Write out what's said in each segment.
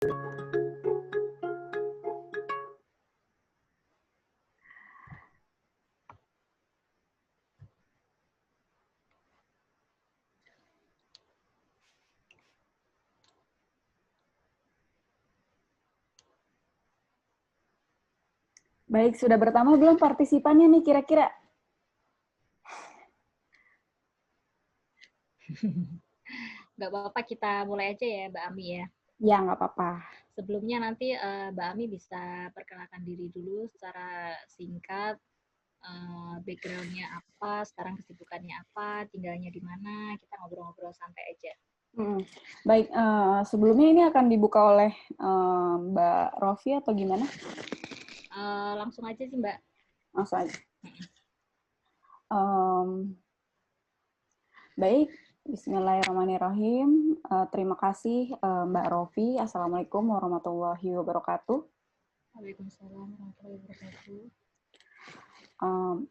Baik, sudah bertambah belum partisipannya nih kira-kira? Nggak apa-apa, kita mulai aja ya Mbak Ami ya. Ya, nggak apa-apa. Sebelumnya nanti Mbak Ami bisa perkenalkan diri dulu secara singkat, background-nya apa, sekarang kesibukannya apa, tinggalnya di mana, kita ngobrol-ngobrol santai aja. Baik, sebelumnya ini akan dibuka oleh Mbak Rofi atau gimana? Langsung aja sih Mbak. Langsung aja. Baik, bismillahirrahmanirrahim. Terima kasih Mbak Rofi. Assalamualaikum warahmatullahi wabarakatuh. Waalaikumsalam warahmatullahi wabarakatuh.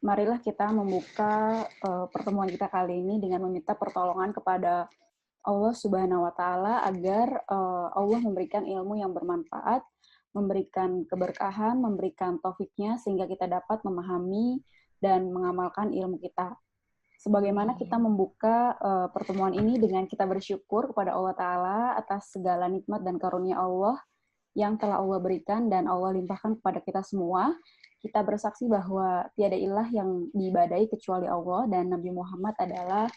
Marilah kita membuka pertemuan kita kali ini dengan meminta pertolongan kepada Allah Subhanahu wa Ta'ala agar Allah memberikan ilmu yang bermanfaat, memberikan keberkahan, memberikan taufiknya sehingga kita dapat memahami dan mengamalkan ilmu kita. Sebagaimana kita membuka pertemuan ini dengan kita bersyukur kepada Allah Ta'ala atas segala nikmat dan karunia Allah yang telah Allah berikan dan Allah limpahkan kepada kita semua. Kita bersaksi bahwa tiada ilah yang diibadahi kecuali Allah dan Nabi Muhammad adalah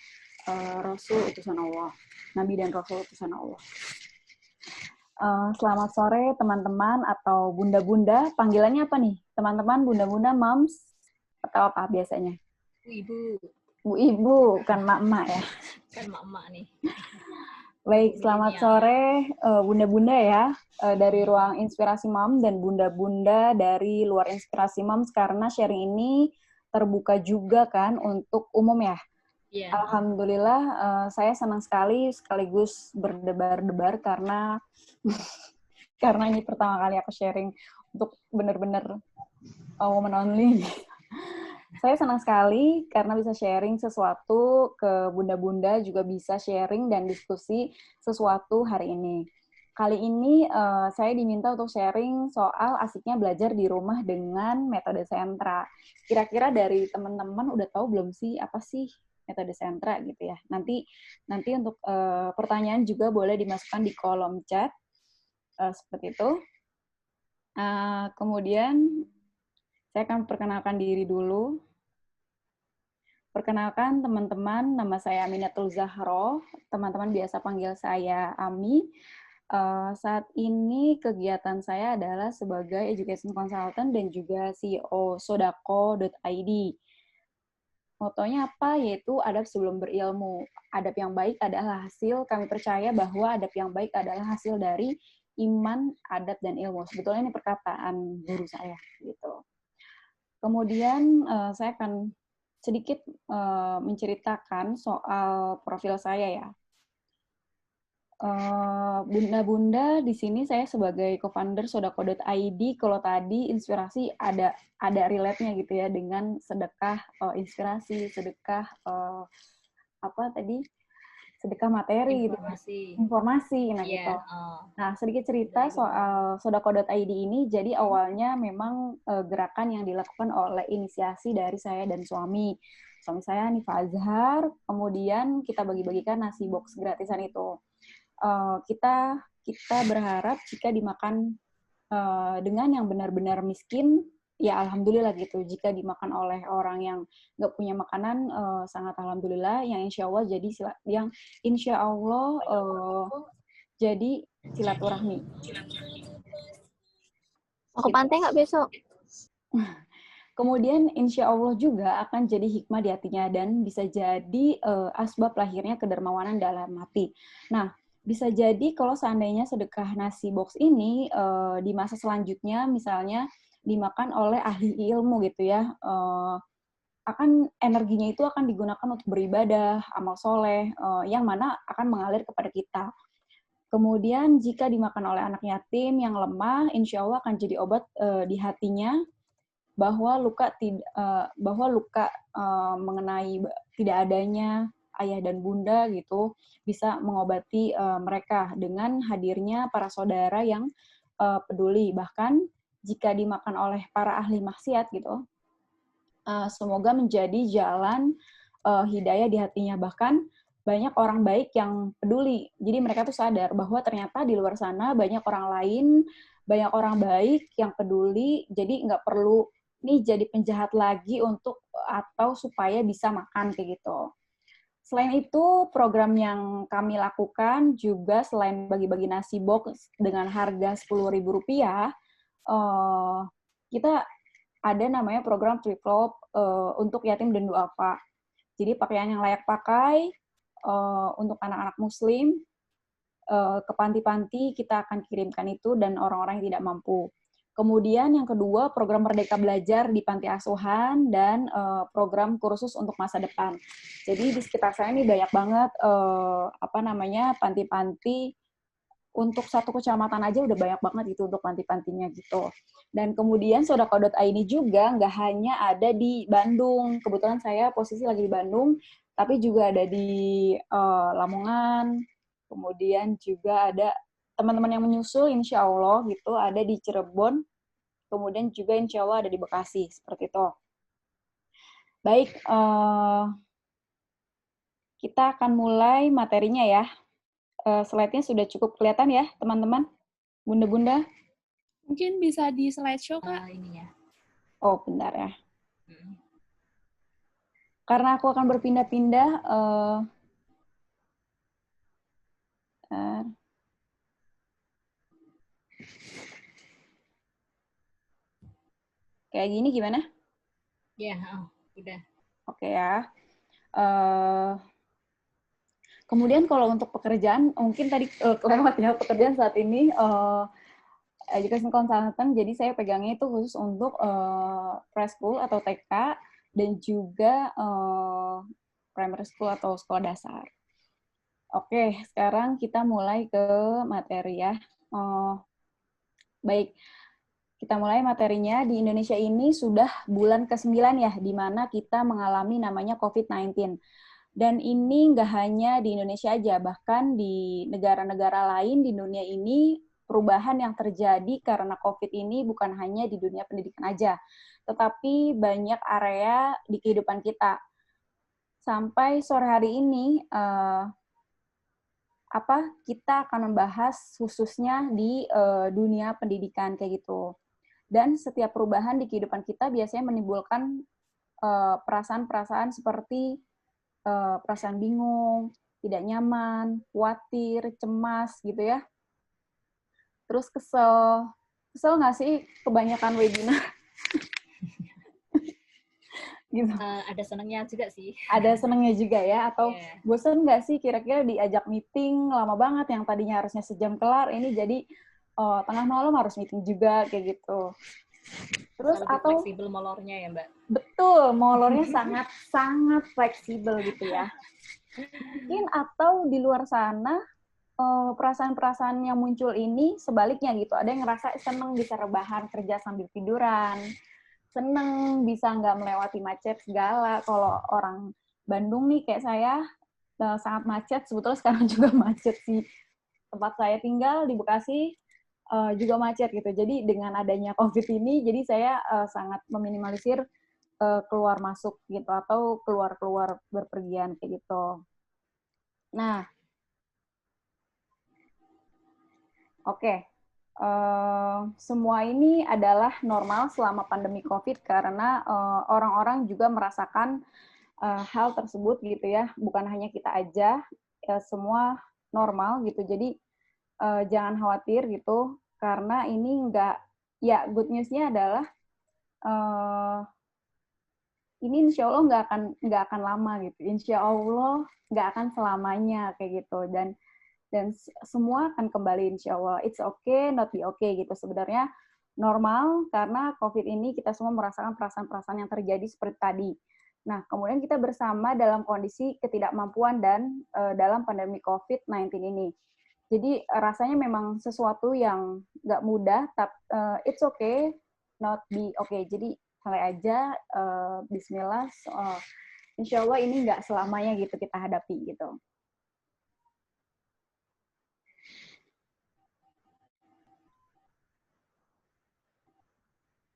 Rasul utusan Allah. Nabi dan Rasul utusan Allah. Selamat sore teman-teman atau bunda-bunda. Panggilannya apa nih? Teman-teman, bunda-bunda, moms, atau apa biasanya? Ibu. Bu-ibu, bukan mak-mak ya? Kan mak-mak nih. Baik, selamat sore bunda-bunda ya, dari Ruang Inspirasi Mom dan bunda-bunda dari luar Inspirasi Moms, karena sharing ini terbuka juga kan untuk umum ya. Yeah. Alhamdulillah, saya senang sekali sekaligus berdebar-debar karena karena ini pertama kali aku sharing untuk benar-benar woman only. Saya senang sekali karena bisa sharing sesuatu ke bunda-bunda, juga bisa sharing dan diskusi sesuatu hari ini. Kali ini saya diminta untuk sharing soal asiknya belajar di rumah dengan metode sentra. Kira-kira dari teman-teman udah tahu belum sih apa sih metode sentra gitu ya? Nanti untuk pertanyaan juga boleh dimasukkan di kolom chat seperti itu. Kemudian saya akan perkenalkan diri dulu. Perkenalkan teman-teman, nama saya Aminatul Zahro. Teman-teman biasa panggil saya Ami. Saat ini kegiatan saya adalah sebagai Education Consultant dan juga CEO Sodako.id. Motonya apa? Yaitu adab sebelum berilmu. Adab yang baik adalah hasil, kami percaya bahwa adab yang baik adalah hasil dari iman, adab, dan ilmu. Sebetulnya ini perkataan guru saya. Gitu. Kemudian saya akan sedikit menceritakan soal profil saya ya. Bunda-bunda, di sini saya sebagai co-founder Sodako.id, kalau tadi inspirasi ada relate-nya gitu ya dengan sedekah inspirasi, sedekah apa tadi? Sedekah materi informasi nah gitu. Nah, sedikit cerita soal Sodako.id ini. Jadi awalnya memang gerakan yang dilakukan oleh inisiasi dari saya dan suami saya Nifa Azhar. Kemudian kita bagi-bagikan nasi box gratisan itu. Kita berharap jika dimakan dengan yang benar-benar miskin, ya alhamdulillah gitu. Jika dimakan oleh orang yang nggak punya makanan, sangat alhamdulillah. Yang insya Allah jadi silaturahmi. Mau ke pantai nggak besok? Kemudian insya Allah juga akan jadi hikmah di hatinya dan bisa jadi asbab lahirnya kedermawanan dalam hati. Nah, bisa jadi kalau seandainya sedekah nasi box ini di masa selanjutnya misalnya dimakan oleh ahli ilmu gitu ya, akan energinya itu akan digunakan untuk beribadah, amal soleh, yang mana akan mengalir kepada kita. Kemudian jika dimakan oleh anak yatim yang lemah, insya Allah akan jadi obat di hatinya bahwa luka mengenai tidak adanya ayah dan bunda gitu bisa mengobati mereka dengan hadirnya para saudara yang peduli. Bahkan jika dimakan oleh para ahli maksiat gitu, semoga menjadi jalan hidayah di hatinya. Bahkan banyak orang baik yang peduli. Jadi mereka tuh sadar bahwa ternyata di luar sana banyak orang lain, banyak orang baik yang peduli. Jadi nggak perlu nih jadi penjahat lagi untuk atau supaya bisa makan kayak gitu. Selain itu, program yang kami lakukan juga selain bagi-bagi nasi box dengan harga Rp10.000, kita ada namanya program Triplop untuk yatim dan duafa. Jadi pakaian yang layak pakai untuk anak-anak muslim ke panti-panti kita akan kirimkan itu dan orang-orang yang tidak mampu. Kemudian yang kedua, program Merdeka Belajar di panti asuhan dan program kursus untuk masa depan. Jadi di sekitar saya ini banyak banget panti-panti. Untuk satu kecamatan aja udah banyak banget gitu untuk panti-pantinya gitu. Dan kemudian Sodako.id juga nggak hanya ada di Bandung. Kebetulan saya posisi lagi di Bandung, tapi juga ada di Lamongan. Kemudian juga ada teman-teman yang menyusul, insya Allah gitu, ada di Cirebon. Kemudian juga insya Allah ada di Bekasi, seperti itu. Baik, kita akan mulai materinya ya. Slide-nya sudah cukup kelihatan ya, teman-teman? Bunda-bunda? Mungkin bisa di slideshow, Kak? Ini ya. Oh, bentar ya. Karena aku akan berpindah-pindah, kayak gini gimana? Ya, udah. Oke ya. Kemudian kalau untuk pekerjaan, mungkin tadi kelewat ya pekerjaan saat ini, education consultant, jadi saya pegangnya itu khusus untuk preschool atau TK, dan juga primary school atau sekolah dasar. Oke, sekarang kita mulai ke materi ya. Baik, kita mulai materinya. Di Indonesia ini sudah bulan ke-9 ya, di mana kita mengalami namanya COVID-19. Dan ini nggak hanya di Indonesia aja, bahkan di negara-negara lain di dunia ini, perubahan yang terjadi karena COVID ini bukan hanya di dunia pendidikan aja, tetapi banyak area di kehidupan kita. Sampai sore hari ini, kita akan membahas khususnya di dunia pendidikan kayak gitu. Dan setiap perubahan di kehidupan kita biasanya menimbulkan perasaan-perasaan seperti perasaan bingung, tidak nyaman, khawatir, cemas gitu ya. Terus kesel nggak sih kebanyakan webinar? Gitu. Ada senangnya juga sih. Ada senangnya juga ya, atau bosan nggak sih kira-kira diajak meeting lama banget yang tadinya harusnya sejam kelar, ini jadi tengah malam harus meeting juga kayak gitu. Terus lebih atau fleksibel molornya ya, Mbak? Betul, molornya sangat fleksibel gitu ya. Mungkin atau di luar sana perasaan-perasaan yang muncul ini sebaliknya gitu. Ada yang ngerasa seneng bisa rebahan kerja sambil tiduran, seneng bisa nggak melewati macet segala. Kalau orang Bandung nih kayak saya sangat macet, sebetulnya sekarang juga macet sih. Tempat saya tinggal di Bekasi juga macet gitu. Jadi dengan adanya COVID ini, jadi saya sangat meminimalisir keluar masuk gitu atau keluar berpergian kayak gitu. Nah, oke. Semua ini adalah normal selama pandemi COVID karena orang-orang juga merasakan hal tersebut gitu ya. Bukan hanya kita aja, semua normal gitu. Jadi jangan khawatir gitu karena ini good news-nya adalah ini insya Allah nggak akan lama gitu. Insya Allah nggak akan selamanya kayak gitu. Dan semua akan kembali insya Allah. It's okay, not be okay gitu. Sebenarnya normal karena COVID ini kita semua merasakan perasaan-perasaan yang terjadi seperti tadi. Nah, kemudian kita bersama dalam kondisi ketidakmampuan dan dalam pandemi COVID-19 ini. Jadi rasanya memang sesuatu yang nggak mudah, tapi it's okay, not be okay. Jadi mulai aja, bismillah, insya Allah ini nggak selamanya gitu kita hadapi gitu.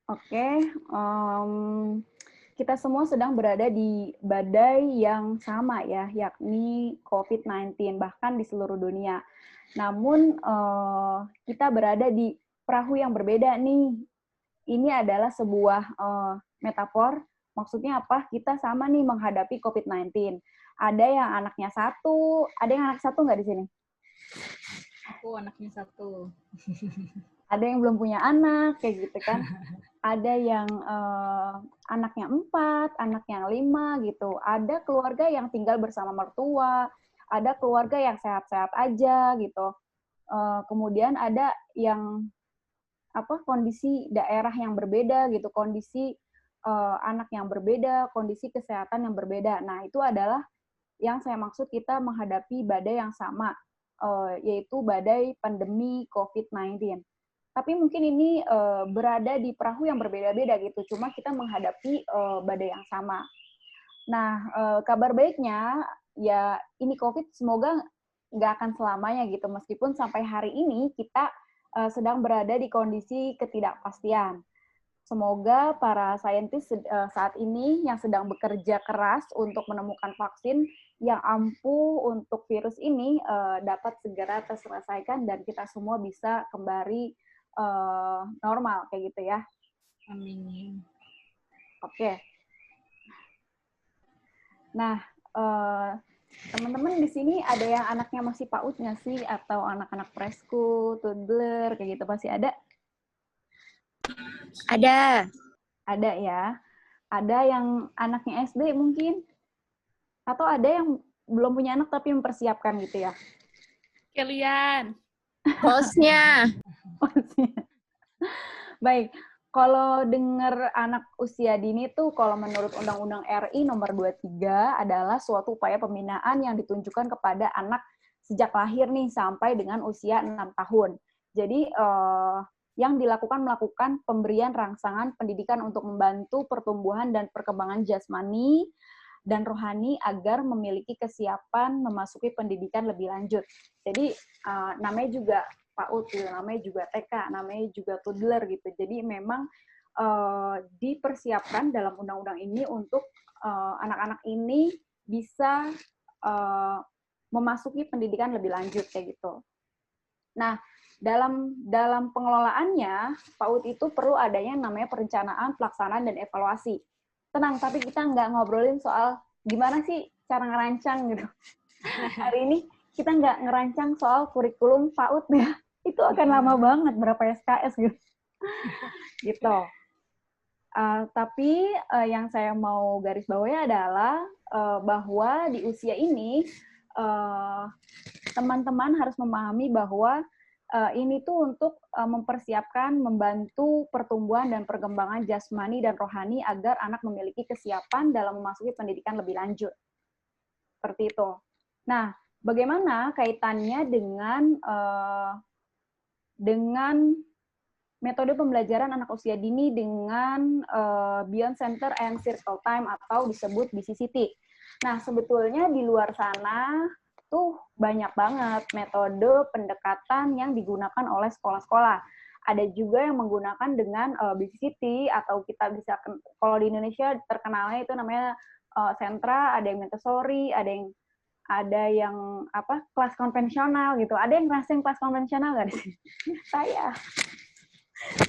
Oke, kita semua sedang berada di badai yang sama ya, yakni COVID-19, bahkan di seluruh dunia. Namun kita berada di perahu yang berbeda nih. Ini adalah sebuah metafor, maksudnya apa? Kita sama nih menghadapi COVID-19. Ada yang anaknya satu, ada yang anak satu nggak di sini? Aku anaknya satu. Ada yang belum punya anak, kayak gitu kan. Ada yang anaknya 4, anaknya 5 gitu. Ada keluarga yang tinggal bersama mertua, ada keluarga yang sehat-sehat aja gitu. Kemudian ada yang kondisi daerah yang berbeda gitu, kondisi anak yang berbeda, kondisi kesehatan yang berbeda. Nah, itu adalah yang saya maksud kita menghadapi badai yang sama, yaitu badai pandemi COVID-19. Tapi mungkin ini berada di perahu yang berbeda-beda gitu, cuma kita menghadapi badai yang sama. Nah, kabar baiknya ya ini COVID semoga nggak akan selamanya gitu, meskipun sampai hari ini kita sedang berada di kondisi ketidakpastian. Semoga para saintis saat ini yang sedang bekerja keras untuk menemukan vaksin yang ampuh untuk virus ini dapat segera terselesaikan dan kita semua bisa kembali normal kayak gitu ya. Amin. Oke. Nah, teman-teman di sini ada yang anaknya masih PAUD nggak sih? Atau anak-anak preschool, toddler, kayak gitu pasti ada? Ada. Ada ya. Ada yang anaknya SD mungkin? Atau ada yang belum punya anak tapi mempersiapkan gitu ya? Kalian. Hostnya. Baik, kalau dengar anak usia dini tuh kalau menurut Undang-Undang RI nomor 23 adalah suatu upaya pembinaan yang ditunjukkan kepada anak sejak lahir nih sampai dengan usia 6 tahun. Jadi yang melakukan pemberian rangsangan pendidikan untuk membantu pertumbuhan dan perkembangan jasmani dan rohani agar memiliki kesiapan memasuki pendidikan lebih lanjut. Jadi namanya juga PAUD, namanya juga TK, namanya juga toddler gitu. Jadi memang dipersiapkan dalam undang-undang ini untuk anak-anak ini bisa memasuki pendidikan lebih lanjut kayak gitu. Nah, dalam pengelolaannya, PAUD itu perlu adanya namanya perencanaan, pelaksanaan, dan evaluasi. Tenang, tapi kita nggak ngobrolin soal gimana sih cara ngerancang gitu. Hari ini kita nggak ngerancang soal kurikulum PAUD ya. Itu akan lama banget, berapa SKS gitu. Gitu. Tapi yang saya mau garis bawahi adalah bahwa di usia ini teman-teman harus memahami bahwa ini tuh untuk mempersiapkan, membantu pertumbuhan dan perkembangan jasmani dan rohani agar anak memiliki kesiapan dalam memasuki pendidikan lebih lanjut. Seperti itu. Nah, bagaimana kaitannya dengan metode pembelajaran anak usia dini dengan Beyond Center and Circle Time atau disebut BCCT. Nah, sebetulnya di luar sana tuh banyak banget metode pendekatan yang digunakan oleh sekolah-sekolah. Ada juga yang menggunakan dengan BCCT atau kita bisa, kalau di Indonesia terkenalnya itu namanya sentra, ada yang Montessori, ada yang kelas konvensional gitu. Ada yang ngerasain kelas konvensional nggak di sini?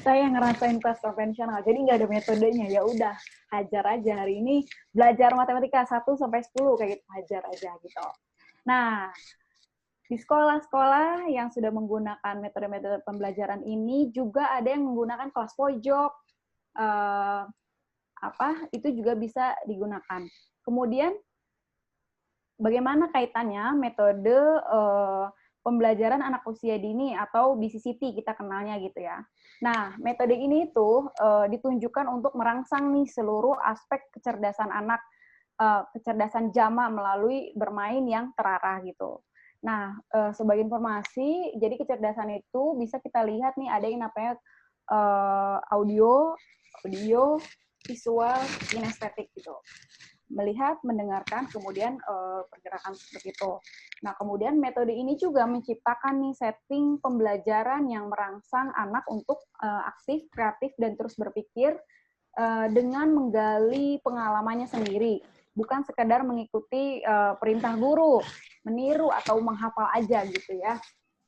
Saya ngerasain kelas konvensional, jadi nggak ada metodenya. Ya udah, hajar aja hari ini belajar matematika 1 sampai 10 kayak gitu, hajar aja gitu. Nah, di sekolah-sekolah yang sudah menggunakan metode-metode pembelajaran ini juga ada yang menggunakan kelas pojok, itu juga bisa digunakan. Kemudian bagaimana kaitannya metode pembelajaran anak usia dini atau BCCT kita kenalnya gitu ya. Nah, metode ini tuh ditunjukkan untuk merangsang nih seluruh aspek kecerdasan anak, kecerdasan jama melalui bermain yang terarah gitu. Nah, sebagai informasi, jadi kecerdasan itu bisa kita lihat nih ada yang namanya audio, visual, kinestetik gitu. melihat, mendengarkan, kemudian pergerakan seperti itu. Nah, kemudian metode ini juga menciptakan nih setting pembelajaran yang merangsang anak untuk aktif, kreatif, dan terus berpikir dengan menggali pengalamannya sendiri, bukan sekedar mengikuti perintah guru, meniru atau menghafal aja gitu ya.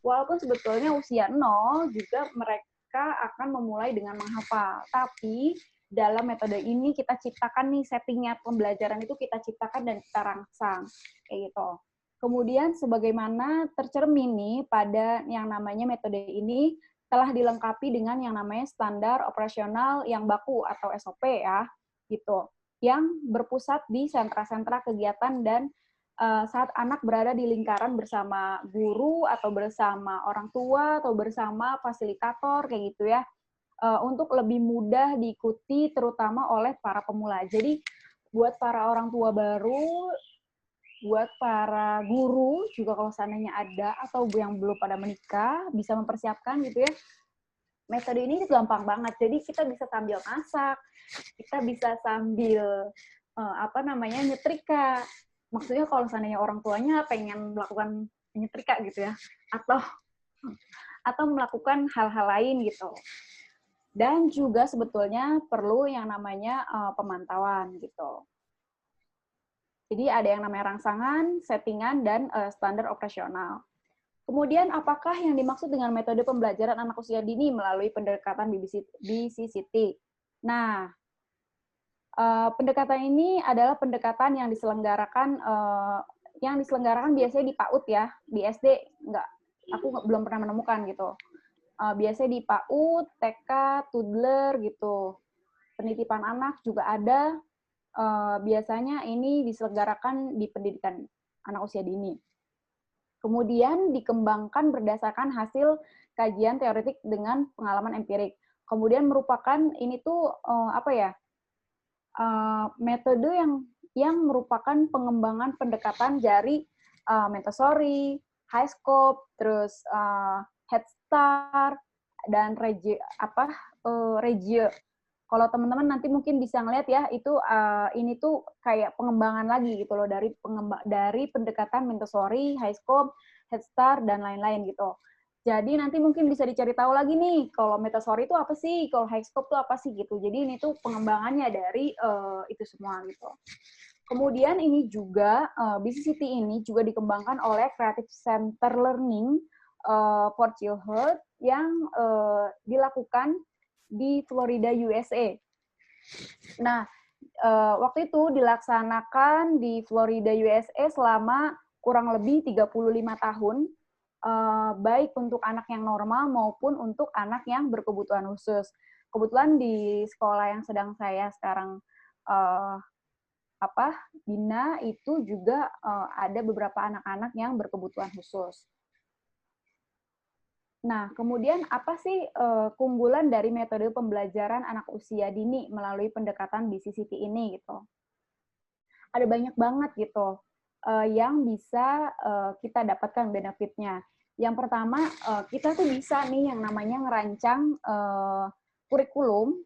Walaupun sebetulnya usia 0 juga mereka akan memulai dengan menghafal, tapi dalam metode ini kita ciptakan nih settingnya pembelajaran itu kita ciptakan dan kita rangsang kayak gitu. Kemudian sebagaimana tercermin nih pada yang namanya metode ini telah dilengkapi dengan yang namanya standar operasional yang baku atau SOP ya, gitu. Yang berpusat di sentra-sentra kegiatan dan saat anak berada di lingkaran bersama guru atau bersama orang tua atau bersama fasilitator kayak gitu ya, untuk lebih mudah diikuti terutama oleh para pemula. Jadi buat para orang tua baru, buat para guru juga kalau seandainya ada atau yang belum pada menikah bisa mempersiapkan gitu ya. Metode ini gampang banget. Jadi kita bisa sambil masak, kita bisa sambil nyetrika. Maksudnya kalau seandainya orang tuanya pengen melakukan nyetrika gitu ya, atau melakukan hal-hal lain gitu. Dan juga sebetulnya perlu yang namanya pemantauan gitu. Jadi ada yang namanya rangsangan, settingan, dan standar operasional. Kemudian apakah yang dimaksud dengan metode pembelajaran anak usia dini melalui pendekatan BCCT? Nah, pendekatan ini adalah pendekatan yang diselenggarakan biasanya di PAUD ya, di SD enggak, aku belum pernah menemukan gitu. Biasanya di PAUD, TK, toddler gitu. Penitipan anak juga ada. Biasanya ini diselenggarakan di pendidikan anak usia dini. Kemudian dikembangkan berdasarkan hasil kajian teoretik dengan pengalaman empirik. Kemudian merupakan ini tuh metode yang merupakan pengembangan pendekatan dari Montessori, High Scope, terus Head Start dan Reggio. Kalau teman-teman nanti mungkin bisa ngeliat ya, itu ini tuh kayak pengembangan lagi gitu loh dari pendekatan Montessori, High Scope, Head Start dan lain-lain gitu. Jadi nanti mungkin bisa dicari tahu lagi nih, kalau Montessori itu apa sih, kalau High Scope itu apa sih gitu. Jadi ini tuh pengembangannya dari itu semua gitu. Kemudian ini juga BCCT ini juga dikembangkan oleh Creative Center Learning for Childhood yang dilakukan di Florida, USA. Nah, waktu itu dilaksanakan di Florida, USA selama kurang lebih 35 tahun, baik untuk anak yang normal maupun untuk anak yang berkebutuhan khusus. Kebetulan di sekolah yang sedang saya sekarang bina itu juga ada beberapa anak-anak yang berkebutuhan khusus. Nah, kemudian apa sih keunggulan dari metode pembelajaran anak usia dini melalui pendekatan BCCT ini gitu? Ada banyak banget gitu yang bisa kita dapatkan benefitnya. Yang pertama, kita tuh bisa nih yang namanya ngerancang kurikulum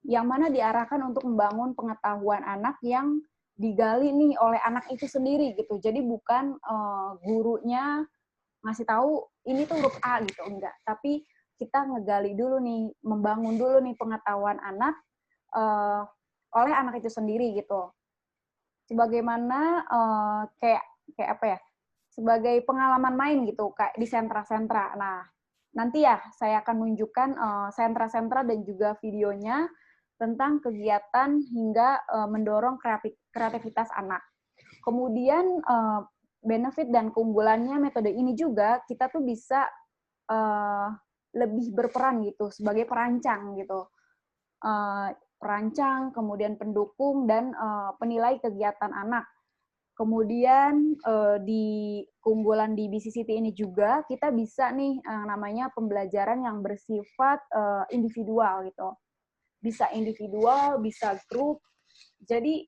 yang mana diarahkan untuk membangun pengetahuan anak yang digali nih oleh anak itu sendiri gitu. Jadi bukan gurunya ngasih tahu ini tuh huruf A gitu, enggak. Tapi kita ngegali dulu nih, membangun dulu nih pengetahuan anak oleh anak itu sendiri gitu. Sebagaimana kayak apa ya? Sebagai pengalaman main gitu, kayak di sentra-sentra. Nah, nanti ya saya akan menunjukkan sentra-sentra dan juga videonya tentang kegiatan hingga mendorong kreativitas anak. Kemudian benefit dan keunggulannya metode ini juga kita tuh bisa lebih berperan gitu sebagai perancang gitu, perancang, kemudian pendukung dan penilai kegiatan anak. Kemudian di keunggulan di BCCT ini juga kita bisa nih namanya pembelajaran yang bersifat individual gitu, bisa individual, bisa grup. Jadi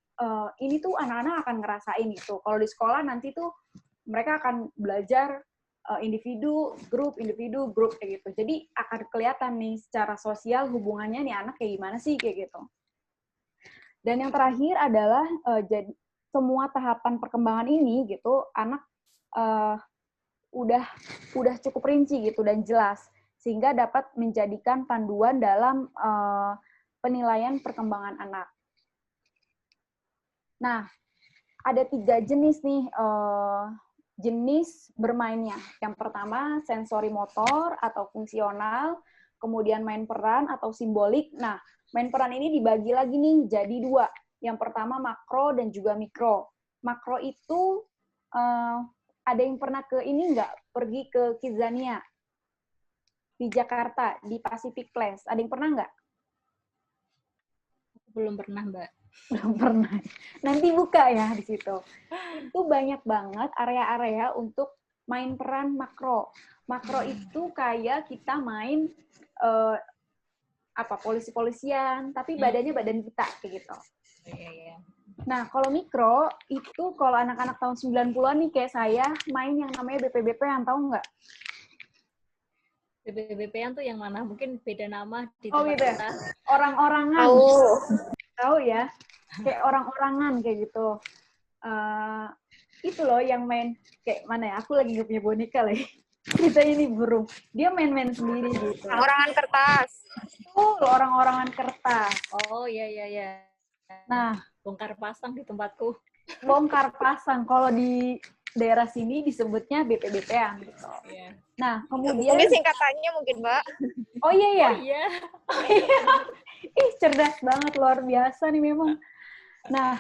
ini tuh anak-anak akan ngerasain gitu. Kalau di sekolah nanti tuh mereka akan belajar individu, grup kayak gitu. Jadi akan kelihatan nih secara sosial hubungannya nih anak kayak gimana sih kayak gitu. Dan yang terakhir adalah semua tahapan perkembangan ini gitu anak udah cukup rinci gitu dan jelas sehingga dapat menjadikan panduan dalam penilaian perkembangan anak. Nah, ada 3 jenis nih jenis bermainnya. Yang pertama sensori motor atau fungsional, kemudian main peran atau simbolik. Nah, main peran ini dibagi lagi nih jadi 2. Yang pertama makro dan juga mikro. Makro itu ada yang pernah ke ini nggak? Pergi ke Kidzania di Jakarta, di Pacific Place. Ada yang pernah nggak? Belum pernah, Mbak. Belum pernah. Nanti buka ya di situ. Itu banyak banget area-area untuk main peran makro. Makro itu kayak kita main polisi-polisian, tapi badannya badan kita kayak gitu. Iya. Nah, kalau mikro itu kalau anak-anak tahun 90-an nih kayak saya main yang namanya BPBP yang tahu nggak? BPBP-an tuh yang mana? Mungkin beda nama di Oh tempat gitu ya? kita. Orang-orangan. Tahu. Tahu ya? Kayak orang-orangan kayak gitu. Itu loh yang main kayak mana ya? Aku lagi nggak punya boneka lagi. Kita ini burung. Dia main-main sendiri gitu. Orangan kertas. Tuh, orang-orangan kertas. Oh, iya. Nah, Bongkar pasang di tempatku. bongkar pasang. Kalau di daerah sini disebutnya BPBP-an gitu. Iya. Nah, kemudian Mungkin singkatannya mungkin, Mbak. oh iya ya. Iya. Ih, cerdas banget, luar biasa nih memang. Nah,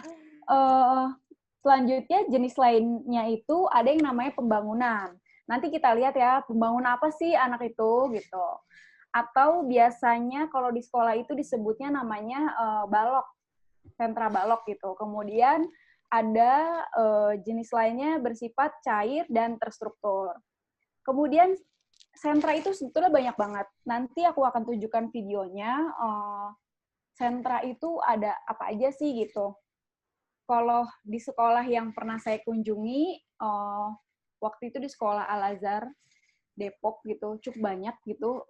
selanjutnya jenis lainnya itu ada yang namanya pembangunan. Nanti kita lihat ya, pembangunan apa sih anak itu gitu. Atau biasanya kalau di sekolah itu disebutnya namanya balok, sentra balok gitu. Kemudian ada jenis lainnya bersifat cair dan terstruktur. Kemudian sentra itu sebetulnya banyak banget. Nanti aku akan tunjukkan videonya. Sentra itu ada apa aja sih gitu. Kalau di sekolah yang pernah saya kunjungi, waktu itu di sekolah Al-Azhar, Depok gitu, cukup banyak gitu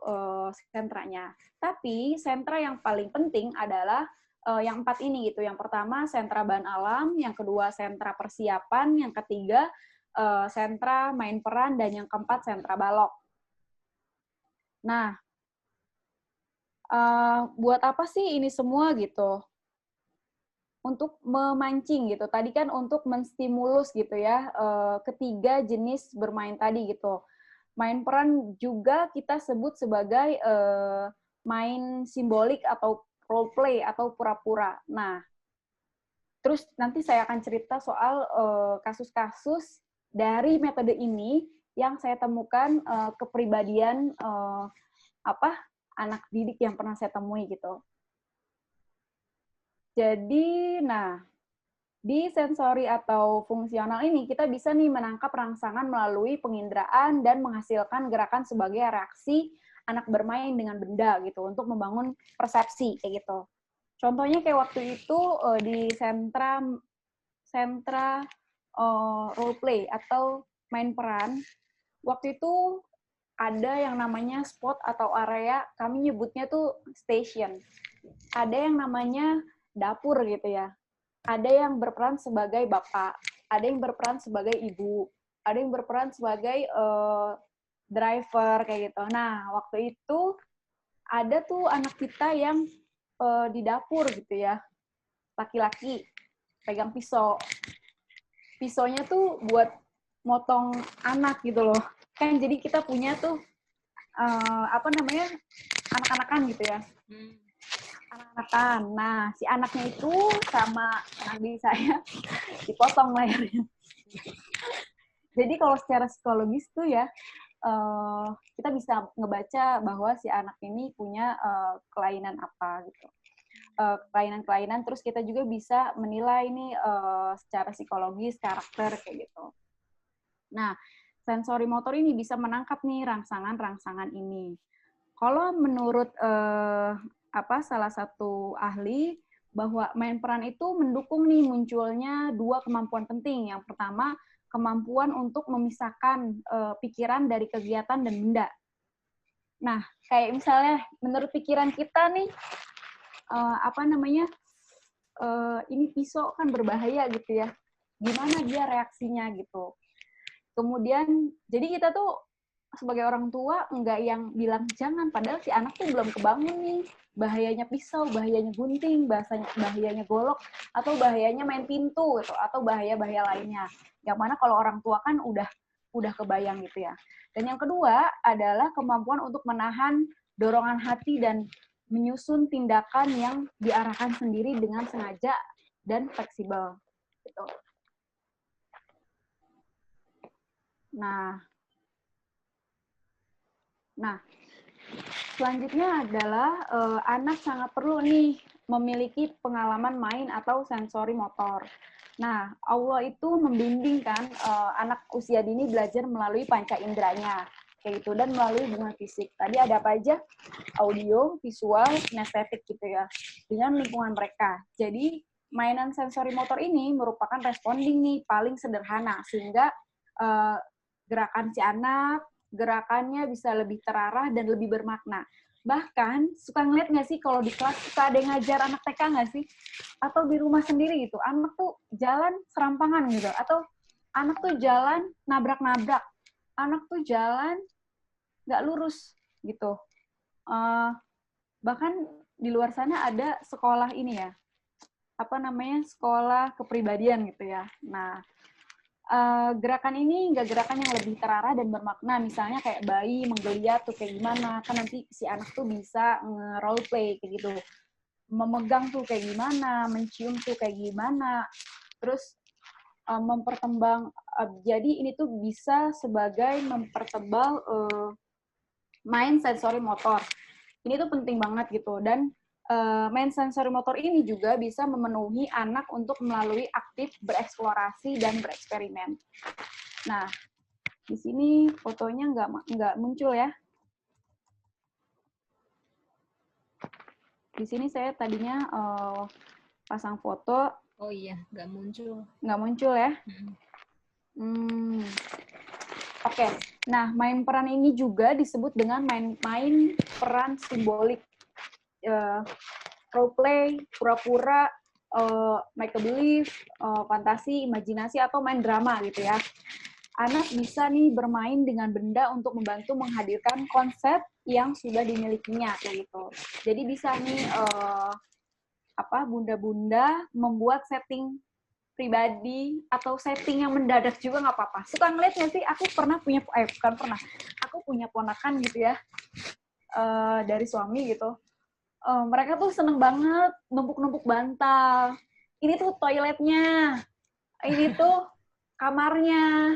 sentranya. Tapi sentra yang paling penting adalah yang 4 ini gitu. Yang pertama sentra bahan alam, yang kedua sentra persiapan, yang ketiga sentra main peran, dan yang keempat sentra balok. Nah, buat apa sih ini semua gitu? Untuk memancing gitu. Tadi kan untuk menstimulus gitu ya, ketiga jenis bermain tadi gitu. Main peran juga kita sebut sebagai main simbolik atau role play atau pura-pura. Nah, terus nanti saya akan cerita soal kasus-kasus dari metode ini yang saya temukan kepribadian anak didik yang pernah saya temui gitu. Jadi, nah, di sensori atau fungsional ini kita bisa nih menangkap rangsangan melalui penginderaan dan menghasilkan gerakan sebagai reaksi anak bermain dengan benda gitu untuk membangun persepsi kayak gitu. Contohnya kayak waktu itu di sentra role play atau main peran. Waktu itu ada yang namanya spot atau area, kami nyebutnya tuh station. Ada yang namanya dapur gitu ya. Ada yang berperan sebagai bapak, ada yang berperan sebagai ibu, ada yang berperan sebagai driver kayak gitu. Nah, waktu itu ada tuh anak kita yang di dapur gitu ya, laki-laki pegang pisau. Pisaunya tuh buat motong anak gitu loh. Kan jadi kita punya tuh anak-anakan gitu ya. Anak-anakan. Nah, si anaknya itu sama adik saya dipotong layarnya. Jadi kalau secara psikologis tuh ya, kita bisa ngebaca bahwa si anak ini punya kelainan apa gitu. Kelainan-kelainan, terus kita juga bisa menilai nih secara psikologis, karakter kayak gitu. Nah, sensori motor ini bisa menangkap nih rangsangan-rangsangan ini. Kalau menurut salah satu ahli, bahwa main peran itu mendukung nih munculnya 2 kemampuan penting. Yang pertama, kemampuan untuk memisahkan pikiran dari kegiatan dan benda. Nah, kayak misalnya menurut pikiran kita nih, ini pisau kan berbahaya gitu ya. gimana dia reaksinya gitu. Kemudian, jadi kita tuh sebagai orang tua nggak yang bilang jangan, padahal si anak tuh belum kebangun nih, bahayanya pisau, bahayanya gunting, bahayanya golok, atau bahayanya main pintu gitu, atau bahaya-bahaya lainnya. Yang mana kalau orang tua kan udah kebayang gitu ya. Dan yang kedua adalah kemampuan untuk menahan dorongan hati dan menyusun tindakan yang diarahkan sendiri dengan sengaja dan fleksibel gitu. Nah, selanjutnya adalah anak sangat perlu nih memiliki pengalaman main atau sensori motor. Nah, Allah itu membimbingkan anak usia dini belajar melalui panca inderanya, kayak gitu, dan melalui hubungan fisik. Tadi ada apa aja? Audio, visual, kinestetik gitu ya, dengan lingkungan mereka. Jadi, mainan sensori motor ini merupakan responding nih paling sederhana, sehingga gerakan si anak, gerakannya bisa lebih terarah dan lebih bermakna. Bahkan, suka ngeliat nggak sih kalau di kelas suka ada yang ngajar anak TK nggak sih? Atau di rumah sendiri gitu, anak tuh jalan serampangan gitu, atau anak tuh jalan nabrak-nabrak, anak tuh jalan nggak lurus gitu. Bahkan di luar sana ada sekolah ini ya, sekolah kepribadian gitu ya. Nah, gerakan ini nggak gerakan yang lebih terarah dan bermakna, misalnya kayak bayi menggeliat tuh kayak gimana, kan nanti si anak tuh bisa nge-role play kayak gitu, memegang tuh kayak gimana, mencium tuh kayak gimana, terus mempertembang, jadi ini tuh bisa sebagai mempertebal main sensori motor. Ini tuh penting banget gitu, dan main sensori motor ini juga bisa memenuhi anak untuk melalui aktif bereksplorasi dan bereksperimen. Nah, di sini fotonya nggak muncul ya. Di sini saya tadinya pasang foto. Oh iya, nggak muncul. Nggak muncul ya. Oke. Nah, main peran ini juga disebut dengan main peran simbolik. Role play, pura-pura, make a believe, fantasi, imajinasi, atau main drama gitu ya. Anak bisa nih bermain dengan benda untuk membantu menghadirkan konsep yang sudah dimilikinya kayak gitu. Jadi bisa nih bunda-bunda membuat setting pribadi atau setting yang mendadak juga nggak apa-apa. Suka ngeliat nggak sih? Aku punya ponakan gitu ya, dari suami gitu. Mereka tuh seneng banget numpuk-numpuk bantal. Ini tuh toiletnya, ini tuh kamarnya,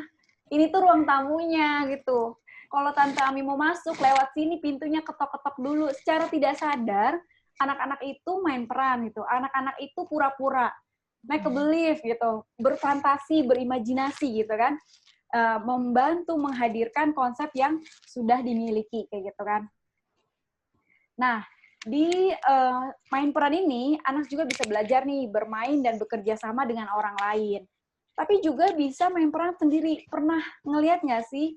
ini tuh ruang tamunya gitu. Kalau Tante Ami mau masuk lewat sini, pintunya ketok-ketok dulu. Secara tidak sadar, anak-anak itu main peran gitu. Anak-anak itu pura-pura, make a believe gitu, berfantasi, berimajinasi gitu kan. Membantu menghadirkan konsep yang sudah dimiliki kayak gitu kan. Nah, di main peran ini, anak juga bisa belajar nih bermain dan bekerja sama dengan orang lain. Tapi juga bisa main peran sendiri. Pernah ngelihat nggak sih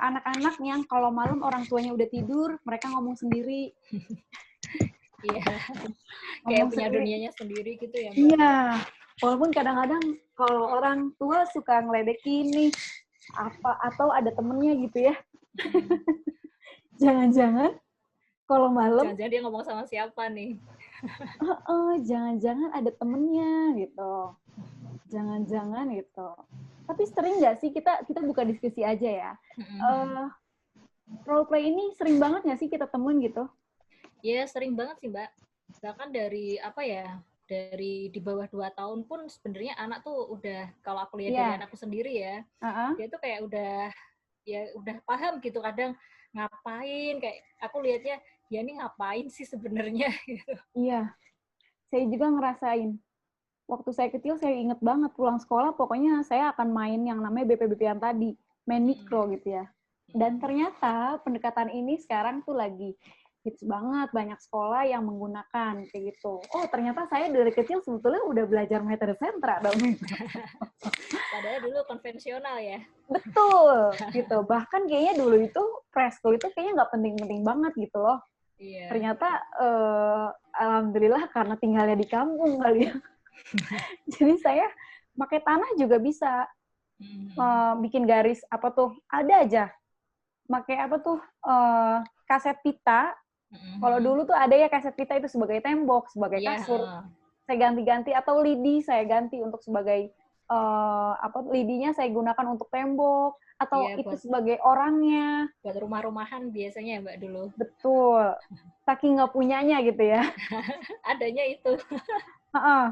anak-anak yang kalau malam orang tuanya udah tidur, mereka ngomong sendiri? Iya, kayak punya dunianya sendiri gitu ya, Mbak? Iya, walaupun kadang-kadang kalau orang tua suka ngeledekin nih, atau ada temennya gitu ya. Jangan-jangan kalau malam, jangan-jangan dia ngomong sama siapa nih? jangan-jangan ada temennya gitu. Jangan-jangan gitu. Tapi sering nggak sih kita buka diskusi aja ya. Role play ini sering banget nggak sih kita temuin gitu? Iya, sering banget sih, Mbak. Bahkan dari dari di bawah 2 tahun pun sebenarnya anak tuh udah, kalau aku lihat dari anakku sendiri ya, dia tuh kayak udah paham gitu, kadang ngapain, kayak aku lihatnya ya ini ngapain sih sebenarnya gitu. Iya, saya juga ngerasain. Waktu saya kecil saya inget banget pulang sekolah pokoknya saya akan main yang namanya BP-BP-an tadi, main mikro gitu ya. Dan ternyata pendekatan ini sekarang tuh lagi hits banget, banyak sekolah yang menggunakan kayak gitu. Oh, ternyata saya dari kecil sebetulnya udah belajar metode sentra dong. Padahal dulu konvensional ya. Betul, gitu. Bahkan kayaknya dulu itu preschool itu kayaknya nggak penting-penting banget gitu loh. Iya. Ternyata alhamdulillah karena tinggalnya di kampung kali ya. Jadi saya pakai tanah juga bisa. Mhm. Bikin garis apa tuh? Ada aja. Pakai apa tuh? Kaset pita. Kalau Mhm. dulu tuh ada ya kaset pita itu sebagai tembok, sebagai Iya, kasur. heeh. Saya ganti-ganti atau lidi saya ganti untuk sebagai apa lidinya saya gunakan untuk tembok atau Iya, itu buat sebagai orangnya. rumah-rumahan biasanya ya Mbak dulu. Betul. Saking nggak punyanya gitu ya. Adanya itu. Heeh.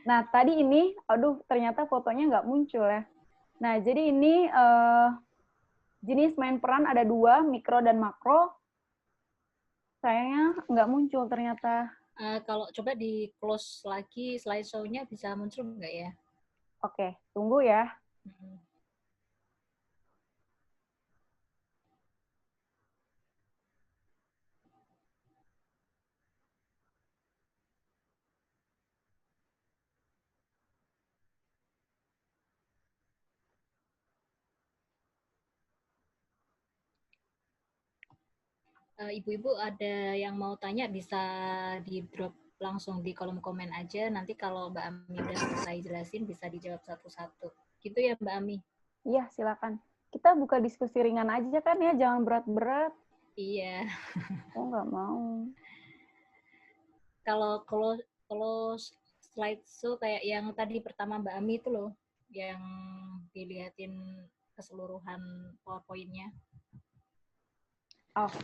Nah, tadi ini, aduh, ternyata fotonya nggak muncul ya. Nah, jadi ini jenis main peran ada 2, mikro dan makro. Sayangnya nggak muncul ternyata. Kalau coba di close lagi slideshow-nya bisa muncul nggak ya? Oke, tunggu ya. Mhm. Ibu-ibu ada yang mau tanya bisa di drop langsung di kolom komen aja. Nanti kalau Mbak Ami udah selesai jelasin bisa dijawab satu-satu. Gitu ya Mbak Ami? Iya, silakan. Kita buka diskusi ringan aja kan ya, jangan berat-berat. Iya. Oh, nggak mau. Kalau slideshow kayak yang tadi pertama Mbak Ami itu loh, yang dilihatin keseluruhan PowerPoint-nya. Oh.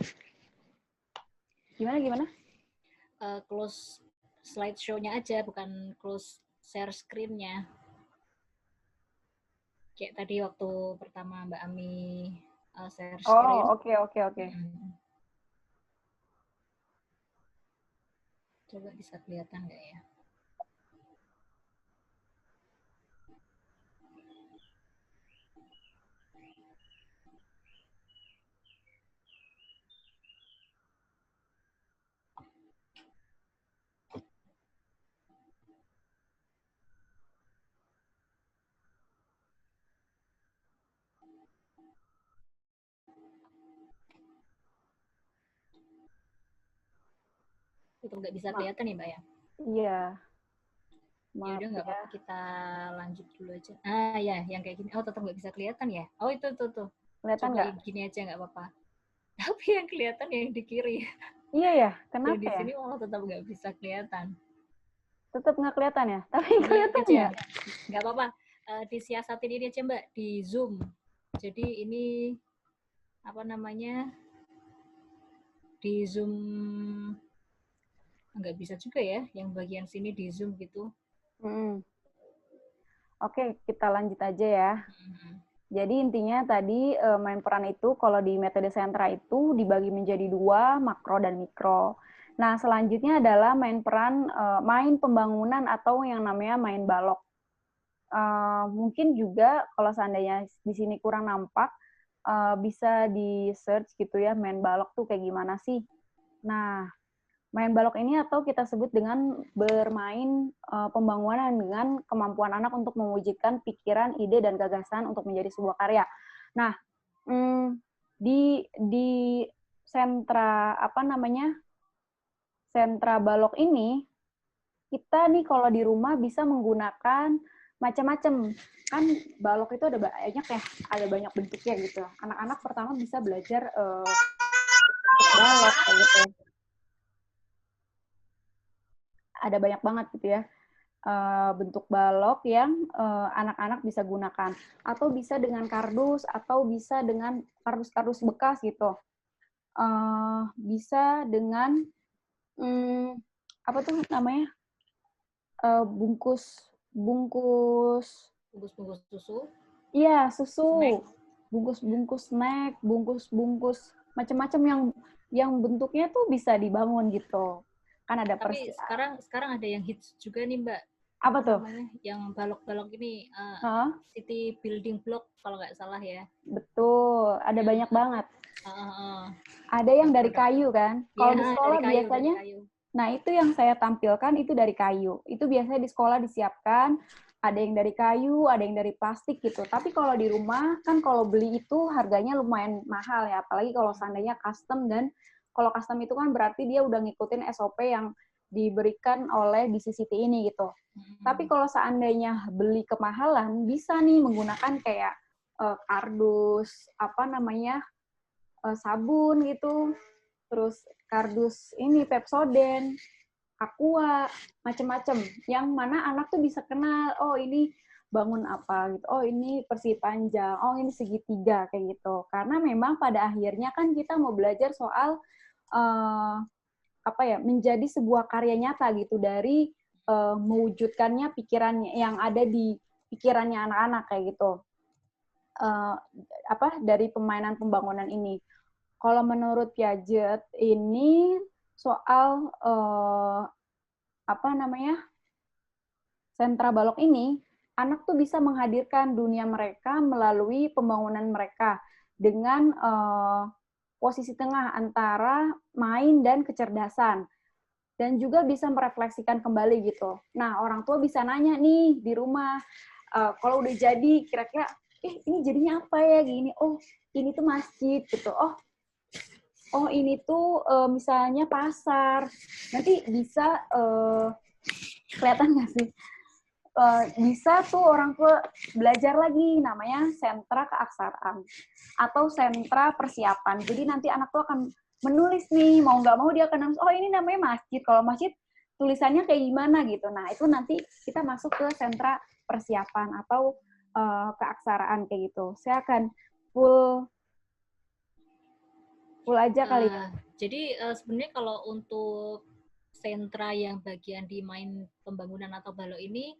Gimana? Close slideshow-nya aja, bukan close share screen-nya. Kayak tadi waktu pertama Mbak Ami share screen. Oh, oke. Coba bisa kelihatan nggak ya? Itu nggak bisa kelihatan ya Mbak ya? Iya. Ya Maaf udah nggak ya. apa-apa, kita lanjut dulu aja. Ya yang kayak gini. Oh tetap nggak bisa kelihatan ya? Oh itu tuh. Kelihatan Coba nggak? yang gini aja nggak apa-apa. Tapi yang kelihatan yang di kiri. Iya ya, Yang kenapa di ya? sini malah tetap nggak bisa kelihatan. Tetap nggak kelihatan ya? Tapi Ini kelihatan aja, nggak? nggak apa-apa. Disiasatin ini aja Mbak, di Zoom. Jadi ini apa namanya, di Zoom nggak bisa juga ya, yang bagian sini di Zoom gitu. Oke, kita lanjut aja ya. Hmm. Jadi intinya tadi main peran itu kalau di metode sentra itu dibagi menjadi 2, makro dan mikro. Nah, selanjutnya adalah main peran, main pembangunan atau yang namanya main balok. Mungkin juga kalau seandainya di sini kurang nampak, bisa di-search gitu ya, main balok tuh kayak gimana sih. Nah, main balok ini atau kita sebut dengan bermain pembangunan dengan kemampuan anak untuk mewujudkan pikiran, ide, dan gagasan untuk menjadi sebuah karya. Nah, di sentra apa namanya sentra balok ini kita nih kalau di rumah bisa menggunakan macam-macam kan balok itu ada banyak ya, ada banyak bentuknya gitu. Anak-anak pertama bisa belajar balok gitu. Ada banyak banget gitu ya. Bentuk balok yang anak-anak bisa gunakan atau bisa dengan kardus atau bisa dengan kardus-kardus bekas gitu, bisa dengan apa tuh namanya bungkus Bungkus-bungkus susu, iya susu, snack. bungkus snack, bungkus macam-macam yang bentuknya tuh bisa dibangun gitu kan ada Tapi sekarang ada yang hits juga nih Mbak. apa tuh Namanya? Yang balok-balok ini city building block kalau nggak salah ya. betul ada Yang banyak banget. uh, Ada yang dari produk. kayu kan? Iya, Kalau di dari sekolah kayu, biasanya, nah itu yang saya tampilkan itu dari kayu. Itu biasanya di sekolah disiapkan, ada yang dari kayu, ada yang dari plastik gitu. Tapi kalau di rumah, kan kalau beli itu harganya lumayan mahal ya. Apalagi kalau seandainya custom dan kalau custom itu kan berarti dia udah ngikutin SOP yang diberikan oleh BCCT ini gitu. Tapi kalau seandainya beli kemahalan, bisa nih menggunakan kayak kardus, sabun gitu, terus kardus ini Pepsodent, Aqua, macem-macem. Yang mana anak tuh bisa kenal, oh ini bangun apa gitu, oh ini persegi panjang, oh ini segitiga kayak gitu. Karena memang pada akhirnya kan kita mau belajar soal menjadi sebuah karya nyata gitu dari mewujudkannya pikirannya yang ada di pikirannya anak-anak kayak gitu. Dari pemainan pembangunan ini. Kalau menurut Piaget ini soal sentra balok ini, anak tuh bisa menghadirkan dunia mereka melalui pembangunan mereka dengan posisi tengah antara main dan kecerdasan. Dan juga bisa merefleksikan kembali gitu. Nah, orang tua bisa nanya nih di rumah, kalau udah jadi, kira-kira, ini jadinya apa ya gini? Oh, ini tuh masjid gitu. Oh ini tuh misalnya pasar. Nanti bisa kelihatan nggak sih? Bisa tuh orang tua belajar lagi namanya sentra keaksaraan atau sentra persiapan. Jadi nanti anak tuh akan menulis nih, mau nggak mau dia akan nulis, oh ini namanya masjid. Kalau masjid tulisannya kayak gimana gitu. Nah itu nanti kita masuk ke sentra persiapan atau keaksaraan kayak gitu. Saya akan full aja kali ya. Jadi sebenarnya kalau untuk sentra yang bagian di main pembangunan atau balok ini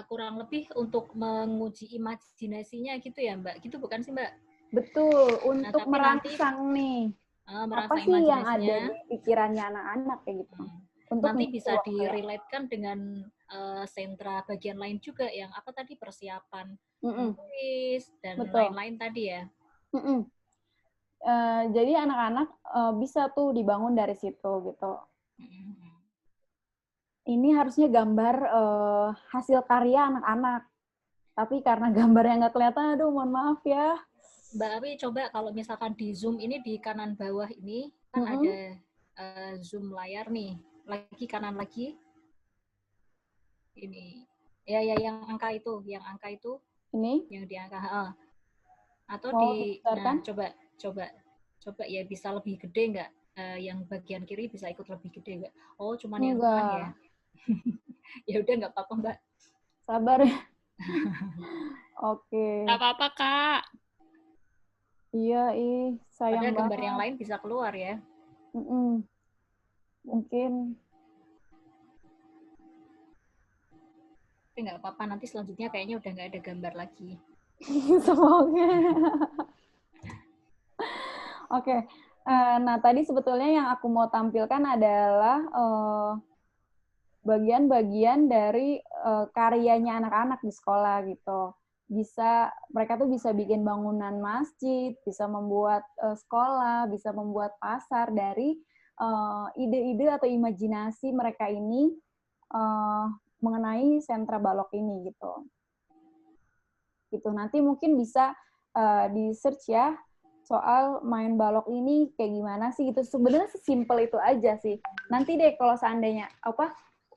kurang lebih untuk menguji imajinasinya gitu ya Mbak, gitu bukan sih Mbak? Betul, untuk merangsang nih apa sih yang ada di pikirannya anak-anak kayak gitu. Untuk nanti bisa direlatekan dengan sentra bagian lain juga yang apa tadi persiapan menulis dan lain-lain tadi ya. Jadi anak-anak bisa tuh dibangun dari situ gitu. Ini harusnya gambar hasil karya anak-anak. Tapi karena gambarnya nggak kelihatan, aduh mohon maaf ya. Mbak Awi coba kalau misalkan di Zoom ini di kanan bawah ini kan ada zoom layar nih, lagi kanan lagi. Ini ya yang angka itu ini yang di angka atau coba ya bisa lebih gede nggak? Yang bagian kiri bisa ikut lebih gede nggak? Oh cuman yang kanan ya. Ya udah nggak apa-apa Mbak. Sabar ya. Oke. Nggak apa-apa Kak. Iya, sayang banget. Gambar yang lain bisa keluar ya. Mungkin. Tapi nggak apa-apa, nanti selanjutnya kayaknya udah nggak ada gambar lagi. Semoga. Oke. Nah, tadi sebetulnya yang aku mau tampilkan adalah bagian-bagian dari karyanya anak-anak di sekolah gitu. Mereka tuh bisa bikin bangunan masjid, bisa membuat sekolah, bisa membuat pasar dari ide-ide atau imajinasi mereka ini mengenai sentra balok ini gitu. Gitu. Nanti mungkin bisa di search ya soal main balok ini kayak gimana sih gitu. Sebenarnya sesimpel itu aja sih. Nanti deh kalau seandainya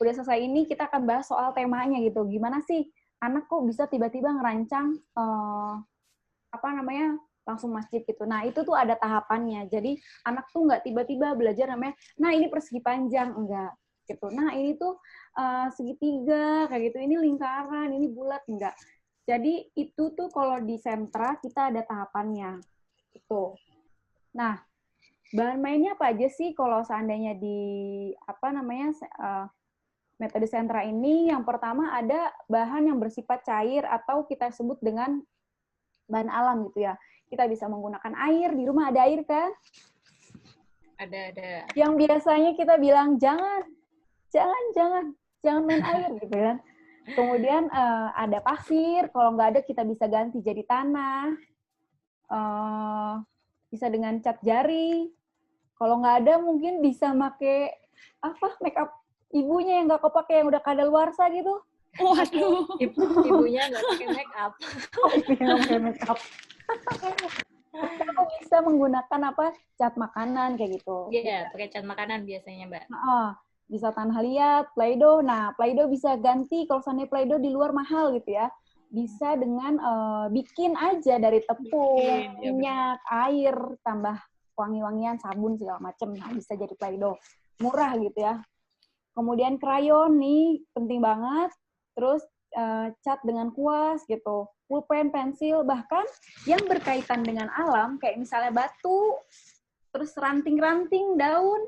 udah selesai ini kita akan bahas soal temanya gitu. Gimana sih anak kok bisa tiba-tiba ngerancang langsung masjid gitu. Nah, itu tuh ada tahapannya. Jadi anak tuh nggak tiba-tiba belajar namanya, nah ini persegi panjang, enggak gitu. Nah, ini tuh segitiga kayak gitu. Ini lingkaran, ini bulat, enggak. Jadi itu tuh kalau di sentra kita ada tahapannya. Gitu. Nah, bahan mainnya apa aja sih kalau seandainya di metode sentra ini? Yang pertama ada bahan yang bersifat cair atau kita sebut dengan bahan alam gitu ya. Kita bisa menggunakan air, di rumah ada air kan? Ada. Yang biasanya kita bilang jangan main air gitu kan. Kemudian ada pasir, kalau nggak ada kita bisa ganti jadi tanah. Bisa dengan cat jari. Kalau nggak ada mungkin bisa make make up ibunya yang nggak kepake yang udah kadaluarsa gitu. Waduh. Ibunya nggak pakai make up. Nggak pakai make up. Atau bisa menggunakan cat makanan kayak gitu. Iya, pakai cat makanan biasanya Mbak. bisa tanah liat, Play-Doh. Nah, Play-Doh bisa ganti kalau seandainya Play-Doh di luar mahal gitu ya. Bisa dengan bikin aja dari tepung, minyak, air, tambah wangi-wangian, sabun segala macem. Nah, bisa jadi Play-Doh. Murah gitu ya. Kemudian krayon nih, penting banget. Terus cat dengan kuas gitu. Pulpen, pensil, bahkan yang berkaitan dengan alam, kayak misalnya batu, terus ranting-ranting, daun,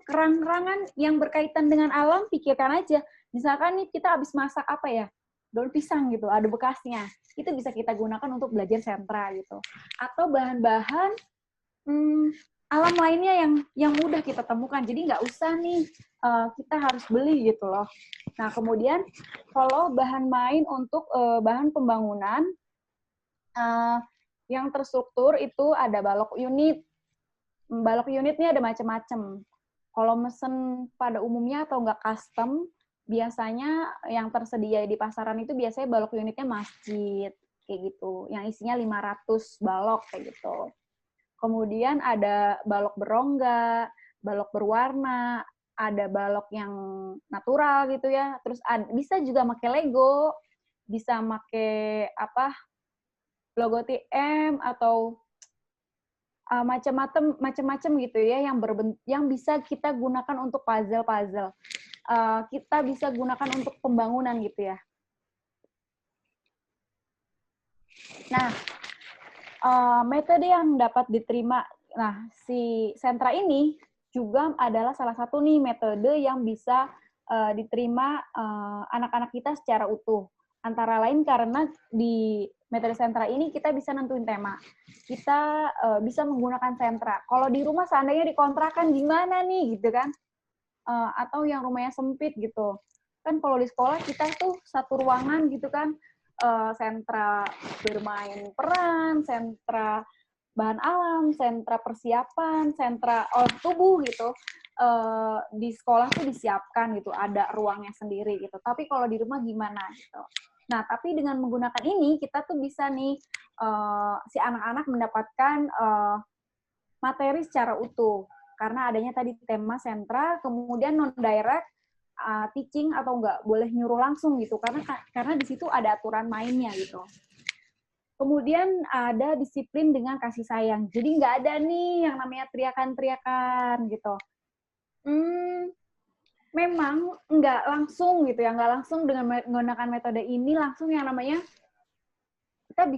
kerang-kerangan yang berkaitan dengan alam, pikirkan aja. Misalkan nih kita habis masak apa ya, daun pisang gitu, ada bekasnya. Itu bisa kita gunakan untuk belajar sentra gitu. Atau bahan-bahan alam lainnya yang mudah kita temukan. Jadi nggak usah nih kita harus beli gitu loh. Nah, kemudian kalau bahan main untuk bahan pembangunan yang terstruktur itu ada balok unit. Balok unit ini ada macam-macam. Kalau mesen pada umumnya atau nggak custom, biasanya yang tersedia di pasaran itu biasanya balok unitnya masjid, kayak gitu. Yang isinya 500 balok, kayak gitu. Kemudian ada balok berongga, balok berwarna, ada balok yang natural gitu ya. Terus bisa juga pakai Lego, bisa pakai logo TM atau macam-macam gitu ya yang bisa kita gunakan untuk puzzle-puzzle. Kita bisa gunakan untuk pembangunan gitu ya. Nah, metode yang dapat diterima, si sentra ini juga adalah salah satu nih metode yang bisa diterima anak-anak kita secara utuh. Antara lain karena di metode sentra ini kita bisa nentuin tema. Kita bisa menggunakan sentra. Kalau di rumah seandainya dikontrakan gimana nih gitu kan? Atau yang rumahnya sempit gitu. Kan kalau di sekolah kita tuh satu ruangan gitu kan. Sentra bermain peran, sentra bahan alam, sentra persiapan, sentra olah tubuh gitu. Di sekolah tuh disiapkan gitu, ada ruangnya sendiri gitu. Tapi kalau di rumah gimana gitu. Nah, tapi dengan menggunakan ini kita tuh bisa nih si anak-anak mendapatkan materi secara utuh. Karena adanya tadi tema sentra, kemudian non-direct, teaching atau nggak boleh nyuruh langsung gitu karena di situ ada aturan mainnya gitu. Kemudian ada disiplin dengan kasih sayang. Jadi nggak ada nih yang namanya teriakan-teriakan gitu. Memang nggak langsung gitu ya, nggak langsung dengan menggunakan metode ini langsung yang namanya kita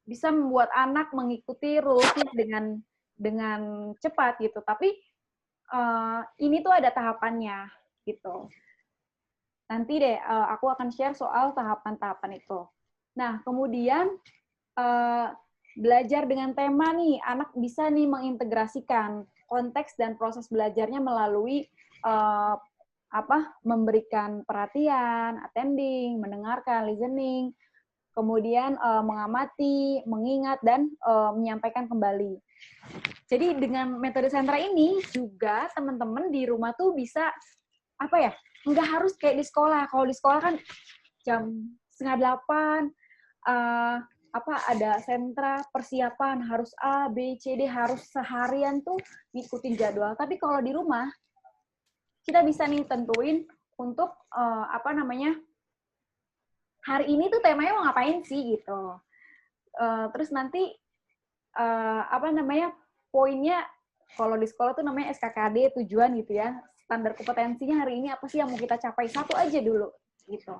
bisa membuat anak mengikuti rules dengan cepat gitu. Tapi ini tuh ada tahapannya gitu. Nanti deh aku akan share soal tahapan-tahapan itu. Nah, kemudian belajar dengan tema nih, anak bisa nih mengintegrasikan konteks dan proses belajarnya melalui memberikan perhatian, attending, mendengarkan, listening, kemudian mengamati, mengingat, dan menyampaikan kembali. Jadi dengan metode sentra ini juga teman-teman di rumah tuh bisa nggak harus kayak di sekolah. Kalau di sekolah kan jam 7:30 ada sentra persiapan harus A, B, C, D, harus seharian tuh ngikutin jadwal. Tapi kalau di rumah kita bisa nih tentuin untuk hari ini tuh temanya mau ngapain sih gitu. Terus nanti poinnya kalau di sekolah tuh namanya SKKD, tujuan gitu ya. Standar kompetensinya hari ini apa sih yang mau kita capai? Satu aja dulu gitu.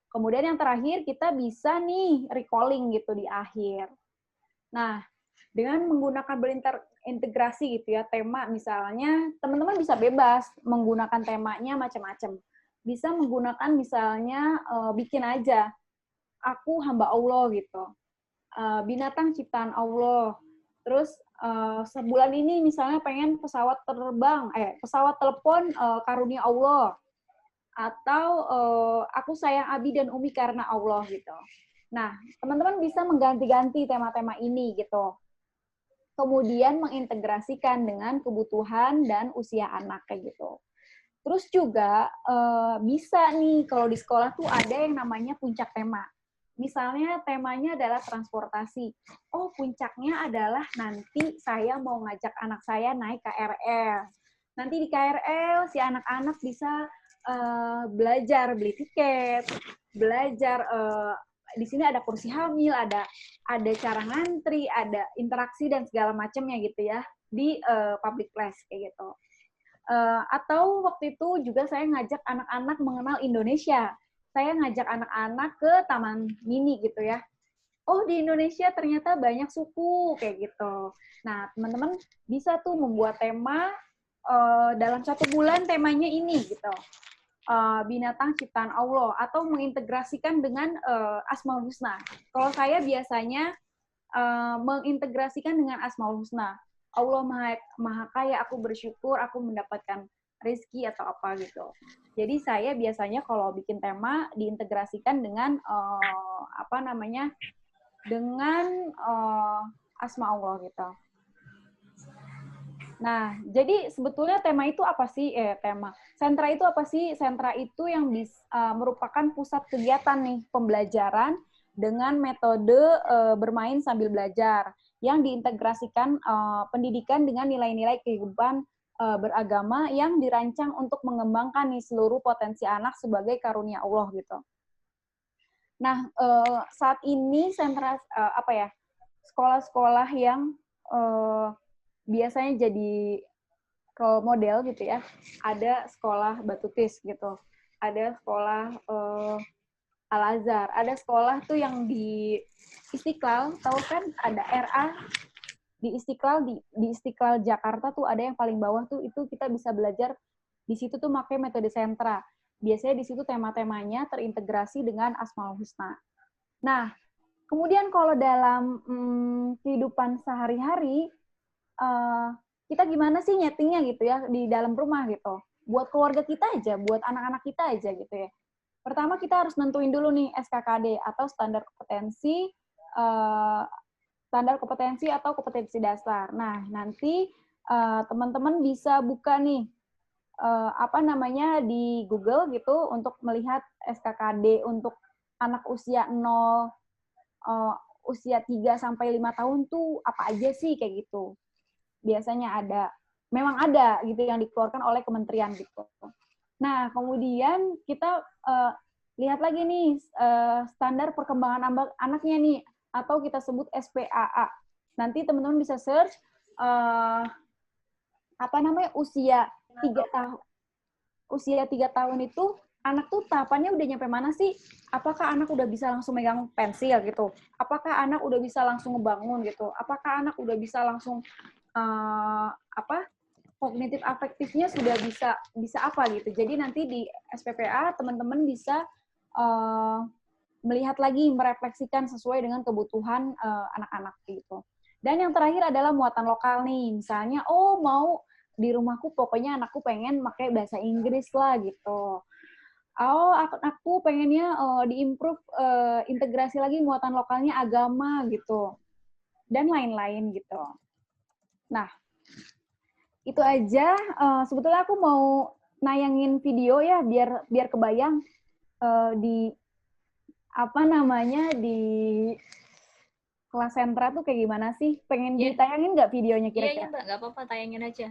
Kemudian yang terakhir kita bisa nih recalling gitu di akhir. Nah, dengan menggunakan berintegrasi gitu ya, tema misalnya teman-teman bisa bebas menggunakan temanya macam-macam. Bisa menggunakan misalnya bikin aja aku hamba Allah gitu. Binatang ciptaan Allah. Terus sebulan ini misalnya pengen pesawat telepon karunia Allah. Atau aku sayang Abi dan Umi karena Allah gitu. Nah, teman-teman bisa mengganti-ganti tema-tema ini gitu. Kemudian mengintegrasikan dengan kebutuhan dan usia anak kayak gitu. Terus juga bisa nih kalau di sekolah tuh ada yang namanya puncak tema. Misalnya temanya adalah transportasi. Oh, puncaknya adalah nanti saya mau ngajak anak saya naik KRL. Nanti di KRL si anak-anak bisa belajar beli tiket, belajar di sini ada kursi hamil, ada cara ngantri, ada interaksi dan segala macamnya gitu ya di public place kayak gitu. Atau waktu itu juga saya ngajak anak-anak mengenal Indonesia. Saya ngajak anak-anak ke Taman Mini gitu ya. Oh, di Indonesia ternyata banyak suku kayak gitu. Nah, teman-teman bisa tuh membuat tema dalam 1 bulan temanya ini gitu. Binatang ciptaan Allah atau mengintegrasikan dengan Asmaul Husna. Kalau saya biasanya mengintegrasikan dengan Asmaul Husna. Allah maha kaya, aku bersyukur, aku mendapatkan rezeki atau apa gitu. Jadi saya biasanya kalau bikin tema diintegrasikan dengan dengan asma Allah gitu. Nah, jadi sebetulnya tema itu apa sih? Sentra itu apa sih? Sentra itu yang merupakan pusat kegiatan nih pembelajaran dengan metode bermain sambil belajar yang diintegrasikan pendidikan dengan nilai-nilai kehidupan beragama yang dirancang untuk mengembangkan nih seluruh potensi anak sebagai karunia Allah gitu. Nah, saat ini sentra sekolah-sekolah yang biasanya jadi role model gitu ya. Ada sekolah Batutis gitu. Ada sekolah Al-Azhar. Ada sekolah tuh yang di Istiqlal, tahu kan ada RA di Istiqlal di Istiqlal Jakarta tuh ada yang paling bawah tuh itu kita bisa belajar di situ tuh pakai metode sentra. Biasanya di situ tema-temanya terintegrasi dengan Asmaul Husna. Nah, kemudian kalau dalam kehidupan sehari-hari kita gimana sih nyetingnya gitu ya di dalam rumah gitu. Buat keluarga kita aja, buat anak-anak kita aja gitu ya. Pertama kita harus nentuin dulu nih SKKD atau standar kompetensi atau kompetensi dasar. Nah, nanti teman-teman bisa buka nih di Google gitu untuk melihat SKKD untuk anak usia 0 usia 3 sampai 5 tahun tuh apa aja sih kayak gitu. Biasanya memang ada gitu yang dikeluarkan oleh kementerian gitu. Nah, kemudian kita lihat lagi nih standar perkembangan anaknya nih atau kita sebut SPAA. Nanti teman-teman bisa search usia 3 tahun itu anak tuh tahapannya udah nyampe mana sih? Apakah anak udah bisa langsung megang pensil gitu? Apakah anak udah bisa langsung ngebangun gitu? Apakah anak udah bisa langsung kognitif afektifnya sudah bisa apa gitu. Jadi nanti di SPPA teman-teman bisa melihat lagi, merefleksikan sesuai dengan kebutuhan anak-anak gitu. Dan yang terakhir adalah muatan lokal nih. Misalnya, mau di rumahku pokoknya anakku pengen pakai bahasa Inggris lah gitu. Aku pengennya diimprove integrasi lagi muatan lokalnya agama gitu. Dan lain-lain gitu. Nah, itu aja. Sebetulnya aku mau nayangin video ya biar kebayang di kelas sentra tuh kayak gimana sih? Pengen ditayangin nggak videonya kira-kira? Iya, Mbak. Nggak apa-apa, tayangin aja.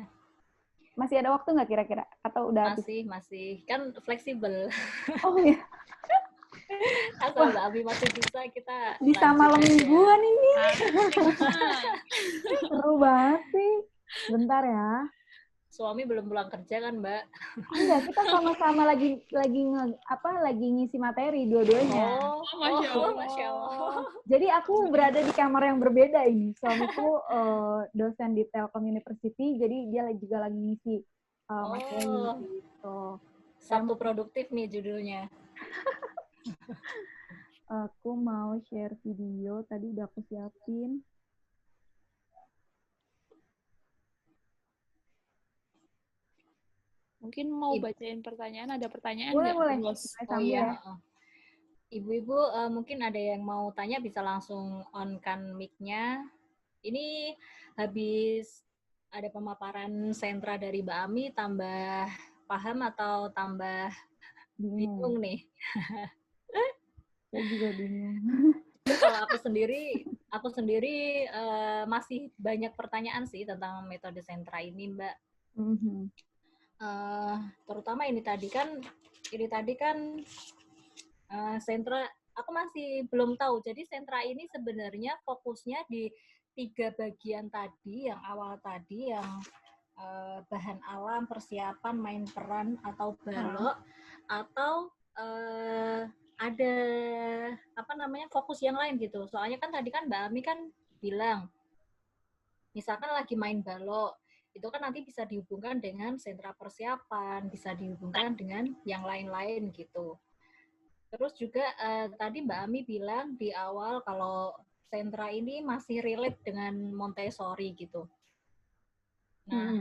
Masih ada waktu nggak kira-kira? Atau udah habis? Masih. Kan fleksibel. Oh iya. Asal Mbak Abi masih bisa, kita bisa malam mingguan ini. Seru banget sih. Bentar ya. Suami belum pulang kerja kan, Mbak? Enggak, kita sama-sama lagi ngisi materi dua-duanya. Masya Allah. Jadi aku berada di kamar yang berbeda ini. Suamiku dosen di Telkom University, jadi dia juga lagi ngisi materi gitu. Sabtu produktif nih judulnya. Aku mau share video, tadi udah aku siapin. Mungkin mau bacain pertanyaan, ada pertanyaan boleh. Ya. Ibu-ibu mungkin ada yang mau tanya bisa langsung on-kan mic-nya. Ini habis ada pemaparan sentra dari Mbak Ami, tambah paham atau tambah bingung nih? Saya juga bingung. Kalau aku sendiri masih banyak pertanyaan sih tentang metode sentra ini, Mbak. terutama ini tadi kan sentra, aku masih belum tahu. Jadi sentra ini sebenarnya fokusnya di 3 bagian tadi, yang awal tadi, yang bahan alam, persiapan, main peran atau balok, atau ada fokus yang lain gitu. Soalnya kan tadi kan Mbak Ami kan bilang, misalkan lagi main balok, itu kan nanti bisa dihubungkan dengan sentra persiapan, bisa dihubungkan dengan yang lain-lain gitu. Terus juga tadi Mbak Ami bilang di awal kalau sentra ini masih relate dengan Montessori gitu. Nah,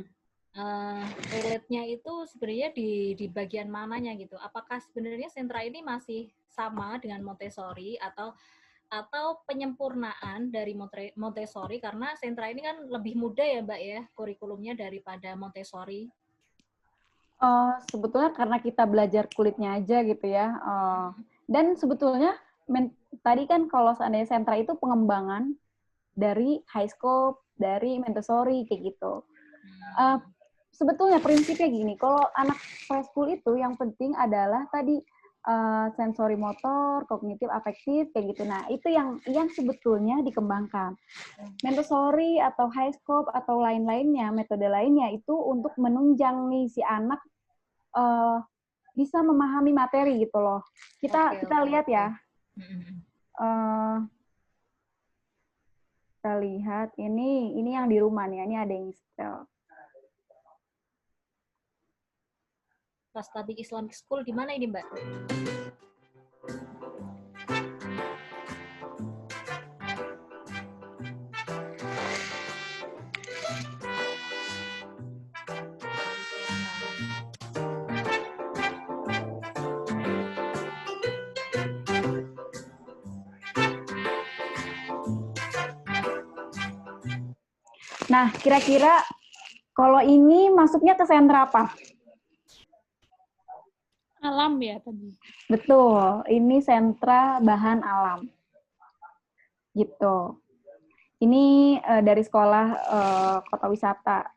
relate-nya itu sebenarnya di bagian mananya gitu? Apakah sebenarnya sentra ini masih sama dengan Montessori atau penyempurnaan dari Montessori, karena sentra ini kan lebih muda ya Mbak ya kurikulumnya daripada Montessori? Sebetulnya karena kita belajar kulitnya aja gitu ya. Dan sebetulnya tadi kan kalau seandainya sentra itu pengembangan dari high scope, dari Montessori kayak gitu. Sebetulnya prinsipnya gini, kalau anak preschool itu yang penting adalah tadi sensori motor, kognitif, afektif kayak gitu. Nah, itu yang sebetulnya dikembangkan. Montessori atau high scope atau lain-lainnya, metode lainnya itu untuk menunjang nih si anak bisa memahami materi gitu loh. Kita lihat ya. Kita lihat ini yang di rumah nih, ini ada yang setel. Kelas Tabik Islamic School di mana ini, Mbak? Nah, kira-kira kalau ini masuknya ke sentra apa? Alam ya tadi. Betul, ini sentra bahan alam. Gitu. Ini dari sekolah Kota Wisata.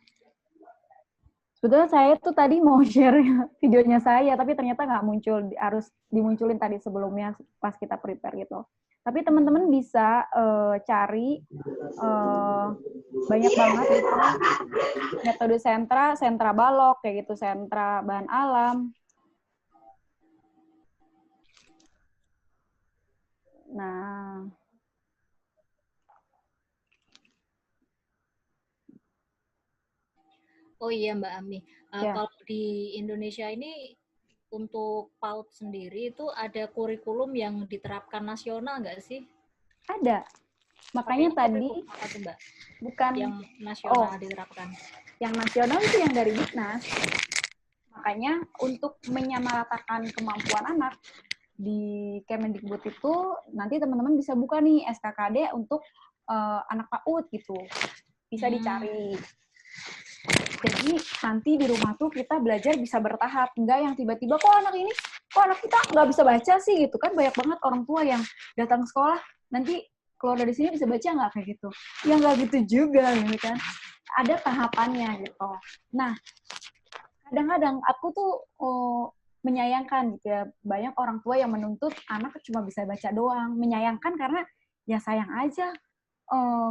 Sebetulnya saya tuh tadi mau share videonya saya, tapi ternyata nggak muncul, harus dimunculin tadi sebelumnya pas kita prepare gitu. Tapi teman-teman bisa cari banyak banget gitu metode sentra balok kayak gitu, sentra bahan alam. Nah, oh iya Mbak Ami, ya. Kalau di Indonesia ini untuk PAUD sendiri itu ada kurikulum yang diterapkan nasional nggak sih? Ada. Makanya tadi apa tuh, Mbak? Bukan yang nasional diterapkan. Yang nasional itu yang dari Diknas. Makanya untuk menyamaratakan kemampuan anak di Kemendikbud itu nanti teman-teman bisa buka nih SKKD untuk anak PAUD gitu. Bisa dicari. Jadi nanti di rumah tuh kita belajar bisa bertahap. Enggak yang tiba-tiba kok anak kita nggak bisa baca sih gitu kan. Banyak banget orang tua yang datang sekolah nanti keluar dari sini bisa baca nggak kayak gitu. Ya nggak gitu juga gitu kan. Ada tahapannya gitu. Nah, kadang-kadang aku tuh menyayangkan gitu ya, banyak orang tua yang menuntut anak cuma bisa baca doang. Menyayangkan karena ya sayang aja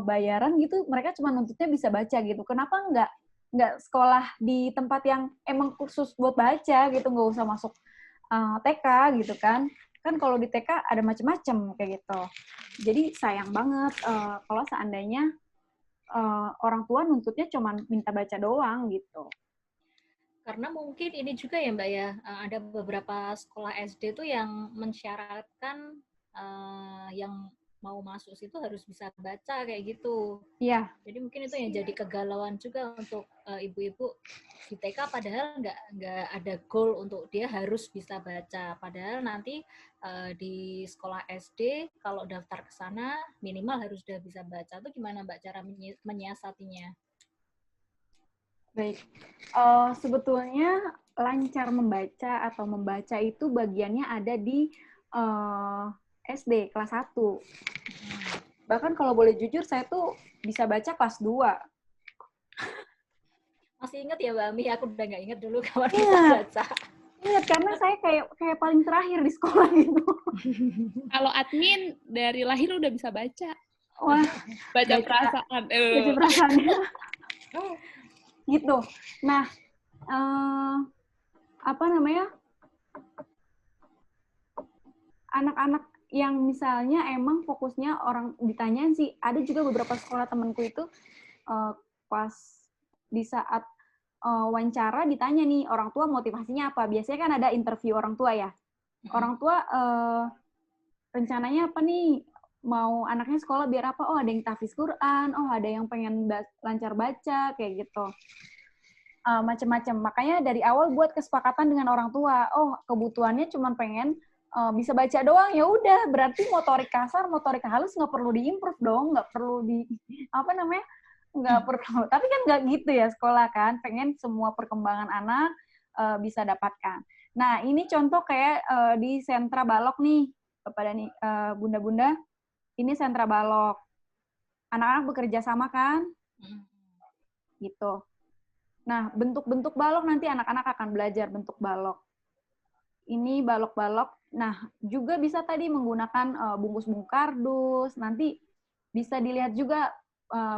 bayaran gitu, mereka cuma nuntutnya bisa baca gitu. Kenapa nggak sekolah di tempat yang emang khusus buat baca gitu, nggak usah masuk TK gitu kan. Kan kalau di TK ada macam-macam kayak gitu. Jadi sayang banget kalau seandainya orang tua nuntutnya cuma minta baca doang gitu. Karena mungkin ini juga ya Mbak ya, ada beberapa sekolah SD tuh yang mensyaratkan yang mau masuk situ harus bisa baca kayak gitu. Iya. Jadi mungkin itu yang jadi kegalauan juga untuk ibu-ibu di TK, padahal nggak ada goal untuk dia harus bisa baca. Padahal nanti di sekolah SD kalau daftar ke sana minimal harus udah bisa baca. Itu gimana Mbak cara menyiasatinya? Baik, sebetulnya lancar membaca atau membaca itu bagiannya ada di SD kelas 1. Bahkan kalau boleh jujur, saya tuh bisa baca kelas 2. Masih ingat ya Mbak Ami? Aku udah nggak ingat dulu kapan bisa Ingat. baca. Ingat, karena saya kayak paling terakhir di sekolah gitu. Kalau admin dari lahir udah bisa baca. Wah, Baca Baca- perasaan. jadi perasaannya. Gitu. Nah, apa namanya? Anak-anak yang misalnya emang fokusnya orang ditanyain sih, ada juga beberapa sekolah temanku itu pas di saat wawancara ditanya nih orang tua motivasinya apa. Biasanya kan ada interview orang tua ya. Orang tua rencananya apa nih? Mau anaknya sekolah biar apa? Oh, ada yang tahfiz Quran, oh ada yang pengen lancar baca, kayak gitu. Macam-macam. Makanya dari awal buat kesepakatan dengan orang tua. Oh, kebutuhannya cuma pengen bisa baca doang, ya udah. Berarti motorik kasar, motorik halus nggak perlu diimprove dong, nggak perlu nggak perlu. Tapi kan nggak gitu ya sekolah kan. Pengen semua perkembangan anak bisa dapatkan. Nah, ini contoh kayak di sentra balok nih, kepada nih bunda-bunda. Ini sentra balok. Anak-anak bekerja sama kan? Gitu. Nah, bentuk-bentuk balok nanti anak-anak akan belajar bentuk balok. Ini balok-balok. Nah, juga bisa tadi menggunakan bungkus-bungkus kardus. Nanti bisa dilihat juga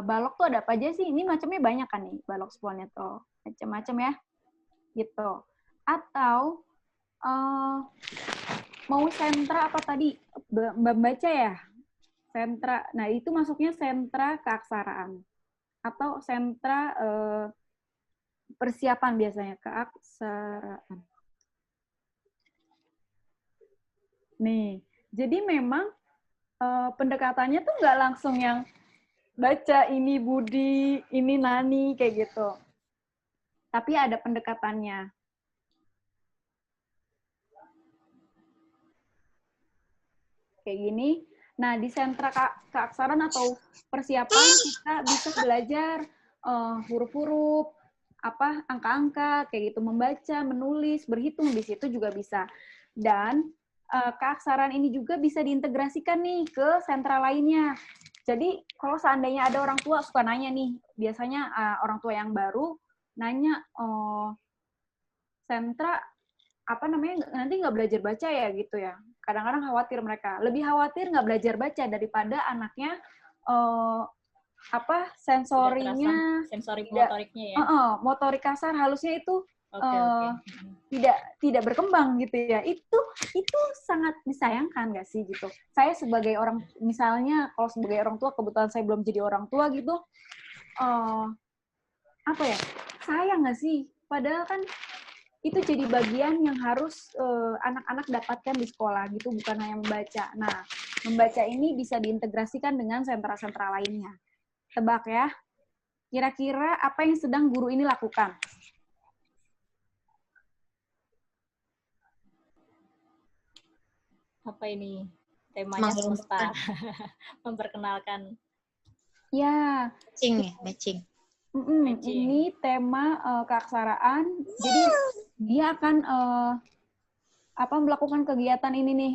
balok tuh ada apa aja sih. Ini macamnya banyak kan nih, balok spolnya tuh. Macam-macam ya. Gitu. Atau mau sentra apa tadi? Membaca ya? Sentra. Nah, itu masuknya sentra keaksaraan. Atau sentra persiapan biasanya, keaksaraan. Nih, jadi memang pendekatannya tuh nggak langsung yang baca ini Budi, ini Nani, kayak gitu. Tapi ada pendekatannya. Kayak gini. Nah, di sentra keaksaraan atau persiapan kita bisa belajar huruf-huruf, angka-angka, kayak gitu, membaca, menulis, berhitung, di situ juga bisa. Dan keaksaraan ini juga bisa diintegrasikan nih ke sentra lainnya. Jadi kalau seandainya ada orang tua suka nanya nih, biasanya orang tua yang baru nanya, sentra nanti nggak belajar baca ya gitu ya. Kadang-kadang khawatir mereka. Lebih khawatir nggak belajar baca daripada anaknya sensorinya, sensori motoriknya ya. motorik kasar halusnya itu Okay. tidak berkembang gitu ya. Itu sangat disayangkan nggak sih gitu. Saya sebagai orang, misalnya kalau sebagai orang tua, kebetulan saya belum jadi orang tua gitu, sayang nggak sih? Padahal kan itu jadi bagian yang harus anak-anak dapatkan di sekolah gitu, bukan hanya membaca. Nah, membaca ini bisa diintegrasikan dengan sentra-sentra lainnya. Tebak ya, kira-kira apa yang sedang guru ini lakukan? Apa ini? Temanya semesta. Memperkenalkan. Ya. Matching. Ini tema keaksaraan. Jadi dia akan melakukan kegiatan ini nih,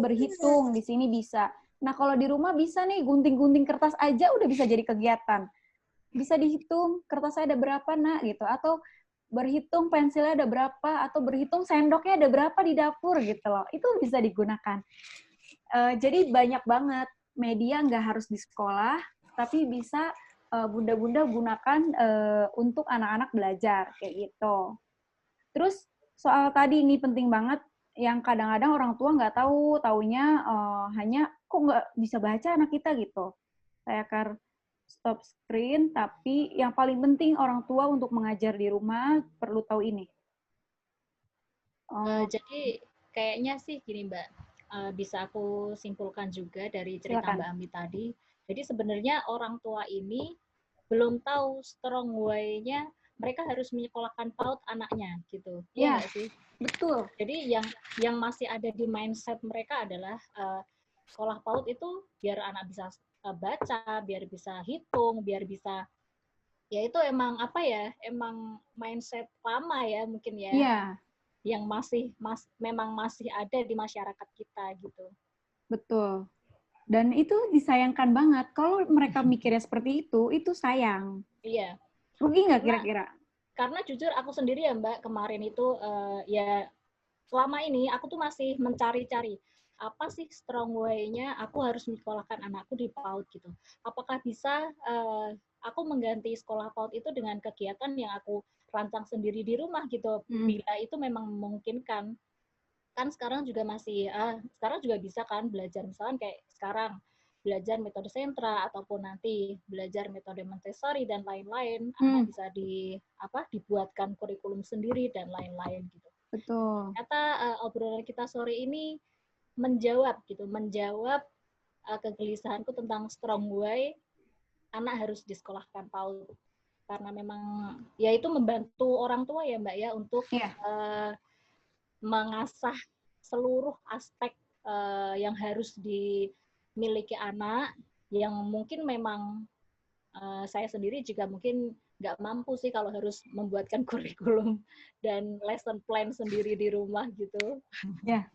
berhitung di sini bisa. Nah, kalau di rumah bisa nih gunting-gunting kertas aja udah bisa jadi kegiatan. Bisa dihitung kertasnya ada berapa, Nak, gitu. Atau berhitung pensilnya ada berapa, atau berhitung sendoknya ada berapa di dapur gitu loh. Itu bisa digunakan. Jadi banyak banget media, nggak harus di sekolah, tapi bisa bunda-bunda gunakan untuk anak-anak belajar kayak gitu. Terus soal tadi ini penting banget, yang kadang-kadang orang tua nggak tahu, taunya hanya kok nggak bisa baca anak kita gitu. Saya akan stop screen, tapi yang paling penting orang tua untuk mengajar di rumah perlu tahu ini. Jadi kayaknya sih gini Mbak, bisa aku simpulkan juga dari cerita Mbak Ami tadi. Jadi sebenarnya orang tua ini belum tahu strong way-nya mereka harus menyekolahkan PAUD anaknya gitu. Iya nggak sih? Betul. Jadi yang masih ada di mindset mereka adalah sekolah PAUD itu biar anak bisa baca, biar bisa hitung, biar bisa, ya itu emang emang mindset lama ya mungkin ya. Iya. Yang memang masih ada di masyarakat kita gitu. Betul. Dan itu disayangkan banget. Kalau mereka mikirnya seperti itu sayang. Iya. Rugi nggak kira-kira? karena jujur aku sendiri ya Mbak, kemarin itu ya selama ini aku tuh masih mencari-cari apa sih strong way-nya aku harus menyekolahkan anakku di PAUD gitu. Apakah bisa aku mengganti sekolah PAUD itu dengan kegiatan yang aku rancang sendiri di rumah gitu, bila itu memang memungkinkan. Kan sekarang juga masih sekarang juga bisa kan belajar misalkan kayak sekarang belajar metode sentra ataupun nanti belajar metode Montessori dan lain-lain, bisa dibuatkan kurikulum sendiri dan lain-lain gitu. Betul. Ternyata obrolan kita sore ini menjawab kegelisahanku tentang strong way anak harus disekolahkan PAUD, karena memang ya itu membantu orang tua ya Mbak ya untuk mengasah seluruh aspek yang harus dimiliki anak, yang mungkin memang saya sendiri juga mungkin nggak mampu sih kalau harus membuatkan kurikulum dan lesson plan sendiri di rumah gitu. Ya.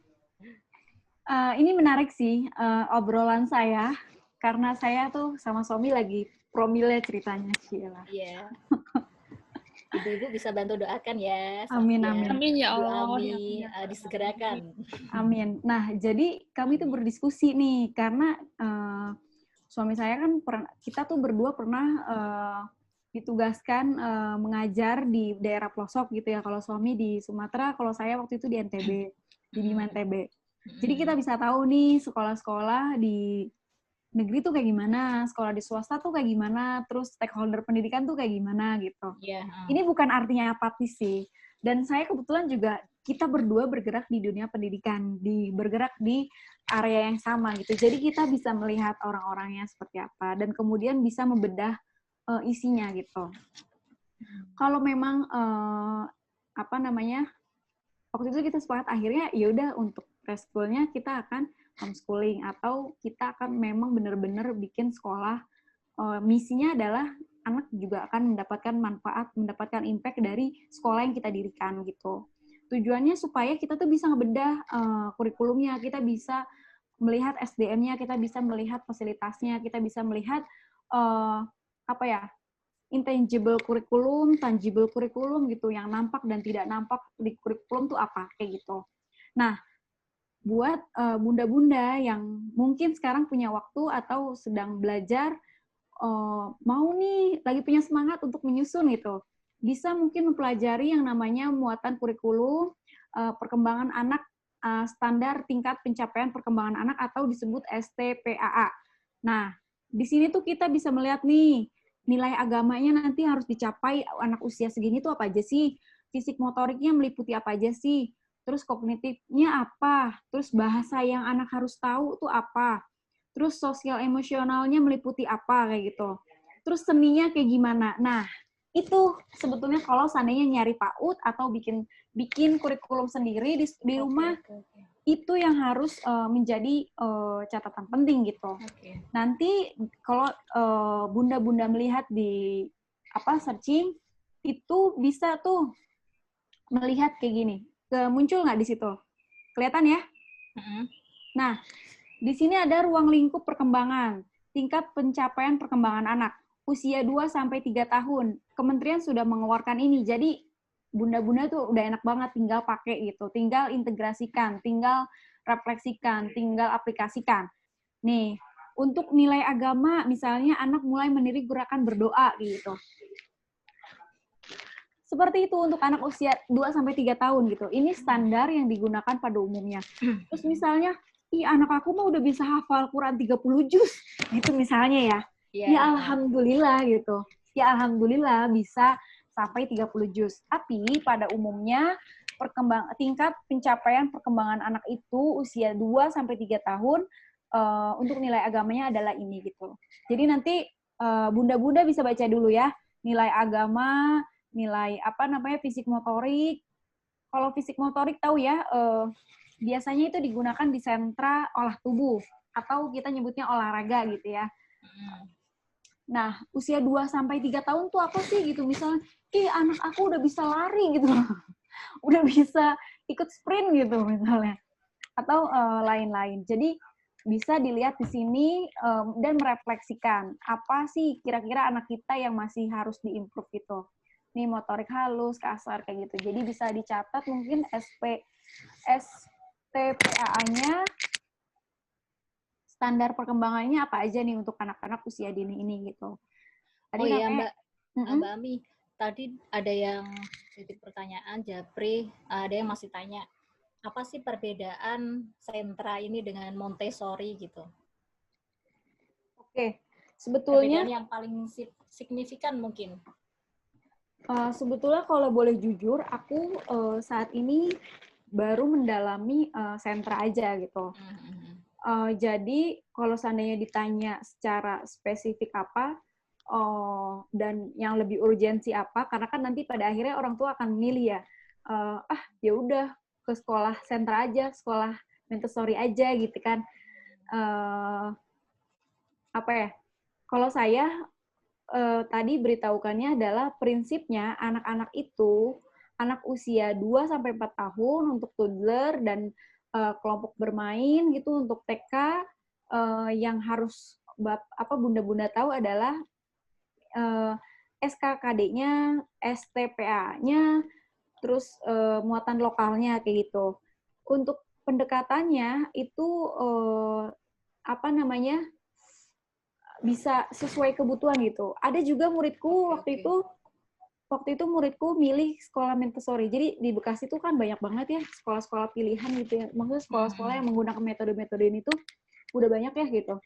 Ini menarik sih obrolan saya, karena saya tuh sama suami lagi promile ceritanya, Sheila. Iya. Ibu-ibu bisa bantu doakan ya. Amin, ya, amin. Amin ya Bu Allah. Ami disegerakan. Amin. Nah, jadi kami tuh berdiskusi nih, karena suami saya kan kita tuh berdua pernah ditugaskan mengajar di daerah pelosok gitu ya. Kalau suami di Sumatera, kalau saya waktu itu di NTB, di Bima NTB. Jadi kita bisa tahu nih sekolah-sekolah di negeri tuh kayak gimana, sekolah di swasta tuh kayak gimana, terus stakeholder pendidikan tuh kayak gimana gitu. Yeah. Ini bukan artinya apatis sih. Dan saya kebetulan juga kita berdua bergerak di dunia pendidikan, bergerak di area yang sama gitu. Jadi kita bisa melihat orang-orangnya seperti apa dan kemudian bisa membedah isinya gitu. Kalau memang waktu itu kita sepakat akhirnya ya udah untuk preschoolnya kita akan homeschooling atau kita akan memang benar-benar bikin sekolah, misinya adalah anak juga akan mendapatkan manfaat, mendapatkan impact dari sekolah yang kita dirikan gitu. Tujuannya supaya kita tuh bisa ngebedah kurikulumnya, kita bisa melihat SDM-nya, kita bisa melihat fasilitasnya, kita bisa melihat intangible kurikulum, tangible kurikulum gitu, yang nampak dan tidak nampak di kurikulum tuh apa, kayak gitu. Nah, buat bunda-bunda yang mungkin sekarang punya waktu atau sedang belajar, mau nih, lagi punya semangat untuk menyusun gitu, bisa mungkin mempelajari yang namanya muatan kurikulum, perkembangan anak, standar tingkat pencapaian perkembangan anak atau disebut STPAA. Nah, di sini tuh kita bisa melihat nih, nilai agamanya nanti harus dicapai anak usia segini tuh apa aja sih? Fisik motoriknya meliputi apa aja sih? Terus kognitifnya apa? Terus bahasa yang anak harus tahu tuh apa? Terus sosial emosionalnya meliputi apa kayak gitu. Terus seninya kayak gimana? Nah, itu sebetulnya kalau seandainya nyari PAUD atau bikin kurikulum sendiri di rumah, itu yang harus menjadi catatan penting gitu. Nanti kalau bunda-bunda melihat di searching, itu bisa tuh melihat kayak gini. Muncul nggak di situ? Kelihatan ya? Nah, di sini ada ruang lingkup perkembangan, tingkat pencapaian perkembangan anak, usia 2-3 tahun. Kementerian sudah mengeluarkan ini, jadi bunda-bunda tuh udah enak banget tinggal pakai gitu, tinggal integrasikan, tinggal refleksikan, tinggal aplikasikan. Nih, untuk nilai agama, misalnya anak mulai meniru gerakan berdoa gitu. Seperti itu untuk anak usia 2-3 tahun gitu. Ini standar yang digunakan pada umumnya. Terus misalnya, anak aku mah udah bisa hafal Quran 30 juz. Gitu misalnya ya. Ya alhamdulillah gitu. Ya alhamdulillah bisa sampai 30 juz. Tapi pada umumnya tingkat pencapaian perkembangan anak itu usia 2-3 tahun untuk nilai agamanya adalah ini gitu. Jadi nanti bunda-bunda bisa baca dulu ya. Nilai agama, nilai fisik motorik. Kalau fisik motorik tahu ya, biasanya itu digunakan di sentra olah tubuh atau kita nyebutnya olahraga gitu ya. Nah, usia 2-3 tahun tuh apa sih gitu, misalnya, anak aku udah bisa lari gitu. Udah bisa ikut sprint gitu misalnya. Atau lain-lain. Jadi bisa dilihat di sini dan merefleksikan apa sih kira-kira anak kita yang masih harus diimprove gitu. nih motorik halus, kasar kayak gitu. Jadi bisa dicatat mungkin STPAA-nya standar perkembangannya apa aja nih untuk anak-anak usia dini ini gitu. Tadi Oh iya namanya Mbak Ami, tadi ada yang titip pertanyaan, Japri, ada yang masih tanya, apa sih perbedaan sentra ini dengan Montessori gitu? Oke, sebetulnya Perbedaan yang paling signifikan mungkin. sebetulnya kalau boleh jujur, aku saat ini baru mendalami sentra aja gitu. Jadi kalau seandainya ditanya secara spesifik apa dan yang lebih urgensi apa, karena kan nanti pada akhirnya orang tua akan memilih ya, ya udah ke sekolah sentra aja, sekolah Montessori aja gitu kan. Apa ya? Kalau saya tadi beritahukannya adalah prinsipnya anak-anak itu anak usia 2-4 tahun untuk toddler dan kelompok bermain gitu untuk TK yang harus bunda-bunda tahu adalah SKKD-nya, STPA-nya, terus muatan lokalnya kayak gitu. Untuk pendekatannya itu bisa sesuai kebutuhan gitu. Ada juga muridku waktu itu muridku milih sekolah Montessori. Jadi di Bekasi itu kan banyak banget ya sekolah-sekolah pilihan gitu ya. Maksudnya sekolah-sekolah yang menggunakan metode-metode ini tuh udah banyak ya gitu.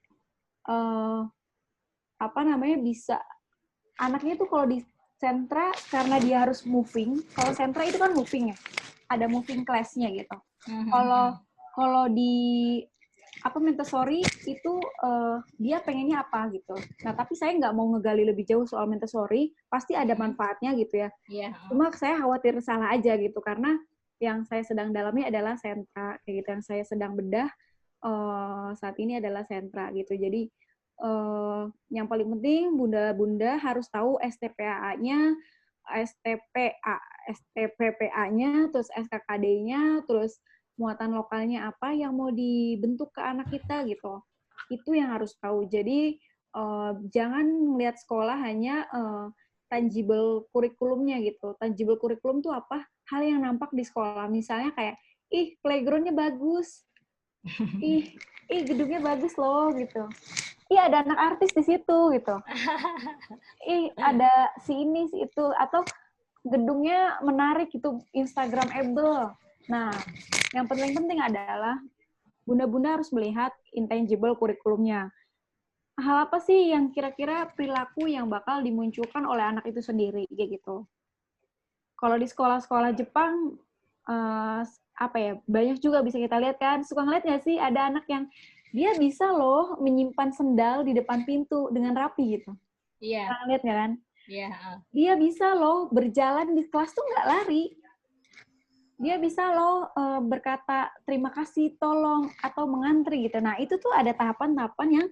Bisa anaknya tuh kalau di sentra karena dia harus moving. Kalau sentra itu kan moving ya. Ada moving class-nya gitu. Kalau di Montessori itu dia pengennya apa gitu. Nah, tapi saya nggak mau ngegali lebih jauh soal Montessori, pasti ada manfaatnya gitu ya. Yeah. Cuma saya khawatir salah aja gitu, karena yang saya sedang dalami adalah sentra, kayak gitu. Yang saya sedang bedah saat ini adalah sentra gitu. Jadi yang paling penting bunda-bunda harus tahu STPAA-nya, STPPA-nya, terus SKKD-nya, terus muatan lokalnya apa yang mau dibentuk ke anak kita gitu. Itu yang harus tahu. Jadi jangan melihat sekolah hanya tangible kurikulumnya gitu. Tangible kurikulum tuh apa? Hal yang nampak di sekolah. Misalnya kayak, playground-nya bagus. Gedungnya bagus loh gitu. Ada anak artis di situ gitu. Ada si ini si itu, atau gedungnya menarik gitu, Instagramable. Nah, yang paling penting adalah bunda-bunda harus melihat intangible kurikulumnya. Hal apa sih yang kira-kira perilaku yang bakal dimunculkan oleh anak itu sendiri, kayak gitu. Kalau di sekolah-sekolah Jepang, banyak juga bisa kita lihat kan. Suka ngeliat nggak sih ada anak yang dia bisa loh menyimpan sendal di depan pintu dengan rapi gitu. Iya. Pernah lihat nggak kan? Iya. Dia bisa loh berjalan di kelas tuh nggak lari. Dia bisa loh berkata terima kasih, tolong, atau mengantri gitu. Nah, itu tuh ada tahapan-tahapan yang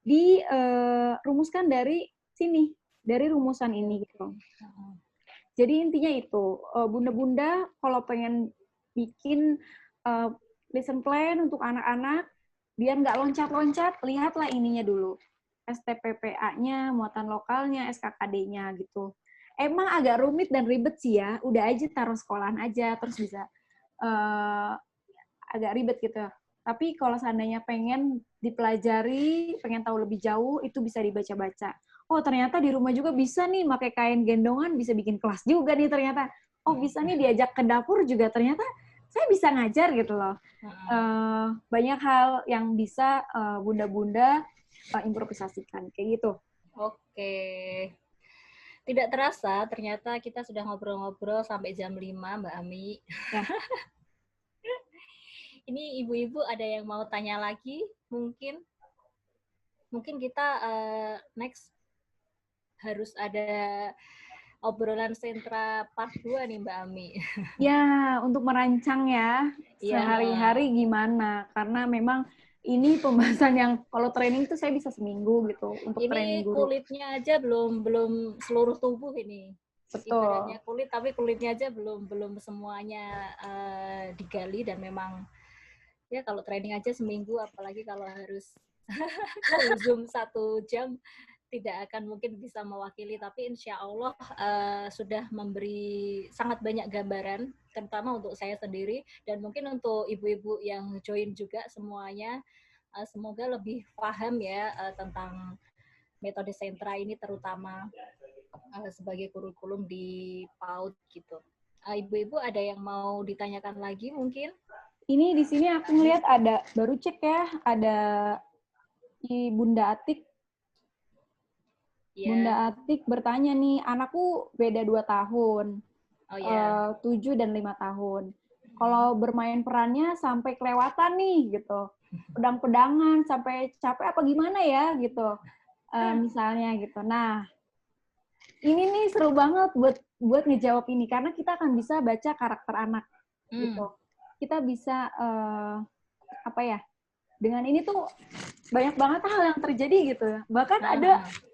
dirumuskan dari sini, dari rumusan ini gitu. Jadi intinya itu, bunda-bunda kalau pengen bikin lesson plan untuk anak-anak, biar nggak loncat-loncat, lihatlah ininya dulu. STPPA-nya, muatan lokalnya, SKKD-nya gitu. Emang agak rumit dan ribet sih ya, udah aja taruh sekolahan aja, terus bisa agak ribet gitu. Tapi kalau seandainya pengen dipelajari, pengen tahu lebih jauh, itu bisa dibaca-baca. Oh, ternyata di rumah juga bisa nih, pakai kain gendongan, bisa bikin kelas juga nih ternyata. Oh, bisa nih diajak ke dapur juga, ternyata saya bisa ngajar gitu loh. Banyak hal yang bisa bunda-bunda improvisasikan, kayak gitu. Oke. Tidak terasa, ternyata kita sudah ngobrol-ngobrol sampai jam 5, Mbak Ami. Ya. Ini ibu-ibu ada yang mau tanya lagi? Mungkin kita next harus ada obrolan sentra part 2 nih Mbak Ami. Ya, untuk merancang ya, sehari-hari gimana. Karena memang ini pembahasan yang kalau training itu saya bisa seminggu gitu untuk ini training guru. Kulitnya aja belum seluruh tubuh ini. Betul. Ibaratnya kulit, tapi kulitnya aja belum semuanya digali, dan memang ya kalau training aja seminggu, apalagi kalau harus kalau Zoom 1 jam tidak akan mungkin bisa mewakili, tapi insya Allah sudah memberi sangat banyak gambaran, terutama untuk saya sendiri, dan mungkin untuk ibu-ibu yang join juga semuanya, semoga lebih paham ya tentang metode sentra ini, terutama sebagai kurikulum di PAUD gitu. Ibu-ibu ada yang mau ditanyakan lagi mungkin? Ini di sini aku ngelihat ada, baru cek ya, ada Bunda Atik. Ya. Bunda Atik bertanya nih, anakku beda 2 tahun, Oh ya. 7 dan 5 tahun. Kalau bermain perannya sampai kelewatan nih gitu, pedang-pedangan sampai capek apa gimana ya gitu, misalnya gitu. Nah, ini nih seru banget buat ngejawab ini karena kita akan bisa baca karakter anak gitu. Kita bisa apa ya? Dengan ini tuh banyak banget hal yang terjadi gitu. Bahkan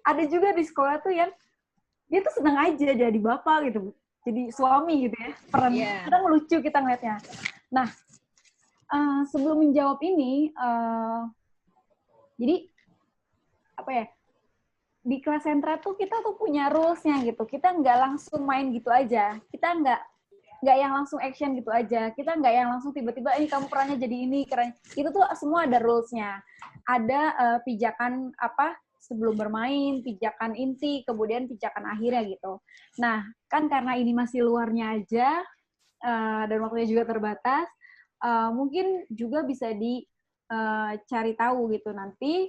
ada juga di sekolah tuh yang dia tuh senang aja jadi bapak gitu, jadi suami gitu ya. Peran kadang lucu kita ngeliatnya. Nah, sebelum menjawab ini, jadi apa ya? Di kelas sentra tuh kita tuh punya rules-nya gitu. Kita nggak langsung main gitu aja. Kita nggak yang langsung action gitu aja. Kita nggak yang langsung tiba-tiba ini kamu perannya jadi ini. Itu tuh semua ada rules-nya. Ada pijakan apa sebelum bermain, pijakan inti, kemudian pijakan akhirnya gitu. Nah, kan karena ini masih luarnya aja dan waktunya juga terbatas, mungkin juga bisa dicari tahu gitu nanti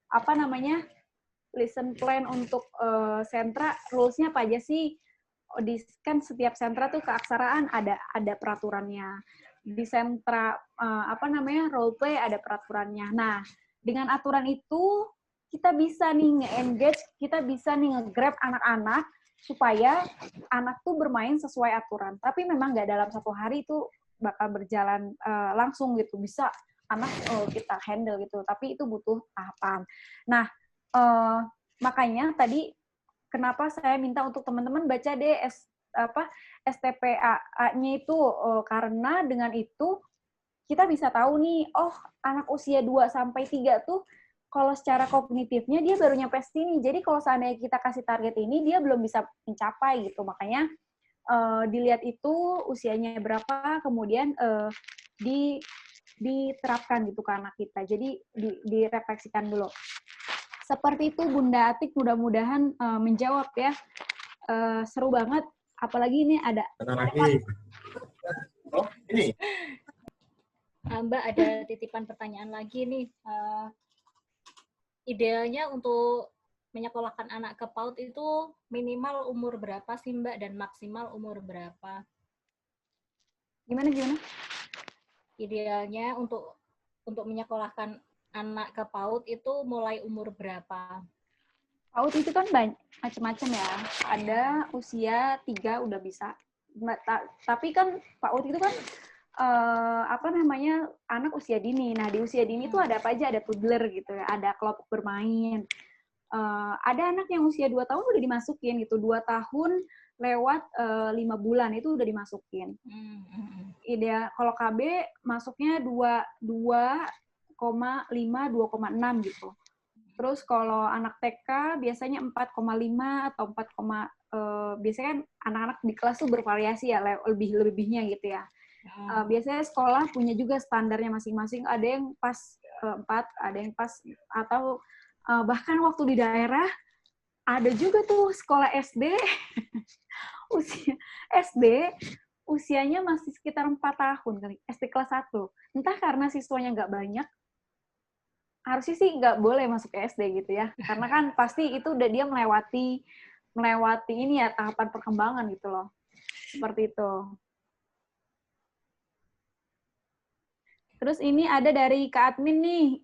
apa namanya lesson plan untuk sentra, rules-nya apa aja sih? Kan setiap sentra tuh keaksaraan ada peraturannya. Di sentra apa namanya role play ada peraturannya. Nah, dengan aturan itu kita bisa nih nge-engage, kita bisa nih nge-grab anak-anak supaya anak tuh bermain sesuai aturan. Tapi memang nggak dalam 1 hari itu bakal berjalan langsung gitu. Bisa anak kita handle gitu. Tapi itu butuh tahapan. Nah, makanya tadi kenapa saya minta untuk teman-teman baca deh STPA-nya itu karena dengan itu kita bisa tahu nih, oh anak usia 2 sampai 3 tuh kalau secara kognitifnya dia baru nyampe sini. Jadi kalau seandainya kita kasih target ini dia belum bisa mencapai gitu. Makanya dilihat itu usianya berapa, kemudian diterapkan gitu ke anak kita. Jadi direfleksikan dulu. Seperti itu Bunda Atik, mudah-mudahan menjawab ya. Seru banget, apalagi ini ada lagi. Oh, ini. Mbak ada titipan pertanyaan lagi nih. Idealnya untuk menyekolahkan anak ke PAUD itu minimal umur berapa sih Mbak dan maksimal umur berapa? Gimana? Idealnya untuk menyekolahkan anak ke PAUD itu mulai umur berapa? PAUD itu kan macam-macam ya. Ada usia 3 udah bisa. Tapi kan PAUD itu kan apa namanya anak usia dini. Nah, di usia dini tuh ada apa aja? Ada toddler gitu ya, ada kelompok bermain. Ada anak yang usia 2 tahun udah dimasukin gitu. 2 tahun lewat 5 bulan itu udah dimasukin. Ideal kalau KB masuknya 2,5, 2,6 gitu. Terus kalau anak TK biasanya 4,5 atau 4, biasanya kan anak-anak di kelas tuh bervariasi ya, lebih-lebihnya gitu ya. Biasanya sekolah punya juga standarnya masing-masing. Ada yang pas 4, ada yang pas atau bahkan waktu di daerah ada juga tuh sekolah SD usianya masih sekitar 4 tahun kali, SD kelas 1. Entah karena siswanya nggak banyak, harusnya sih nggak boleh masuk ke SD gitu ya. Karena kan pasti itu udah dia melewati ini ya tahapan perkembangan gitu loh. Seperti itu. Terus ini ada dari Kak Admin nih,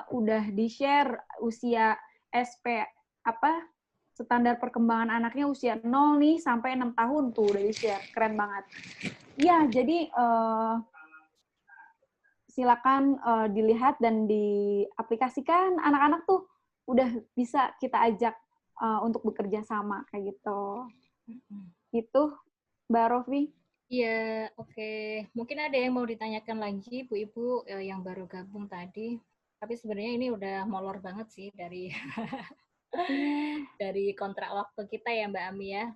udah di-share usia SP standar perkembangan anaknya usia 0 nih sampai 6 tahun tuh udah di-share. Keren banget. Ya, jadi silakan dilihat dan diaplikasikan. Anak-anak tuh udah bisa kita ajak untuk bekerja sama kayak gitu. Itu Mbak Rofi. Iya, oke. Mungkin ada yang mau ditanyakan lagi, Bu Ibu yang baru gabung tadi. Tapi sebenarnya ini udah molor banget sih dari dari kontrak waktu kita ya Mbak Ami ya.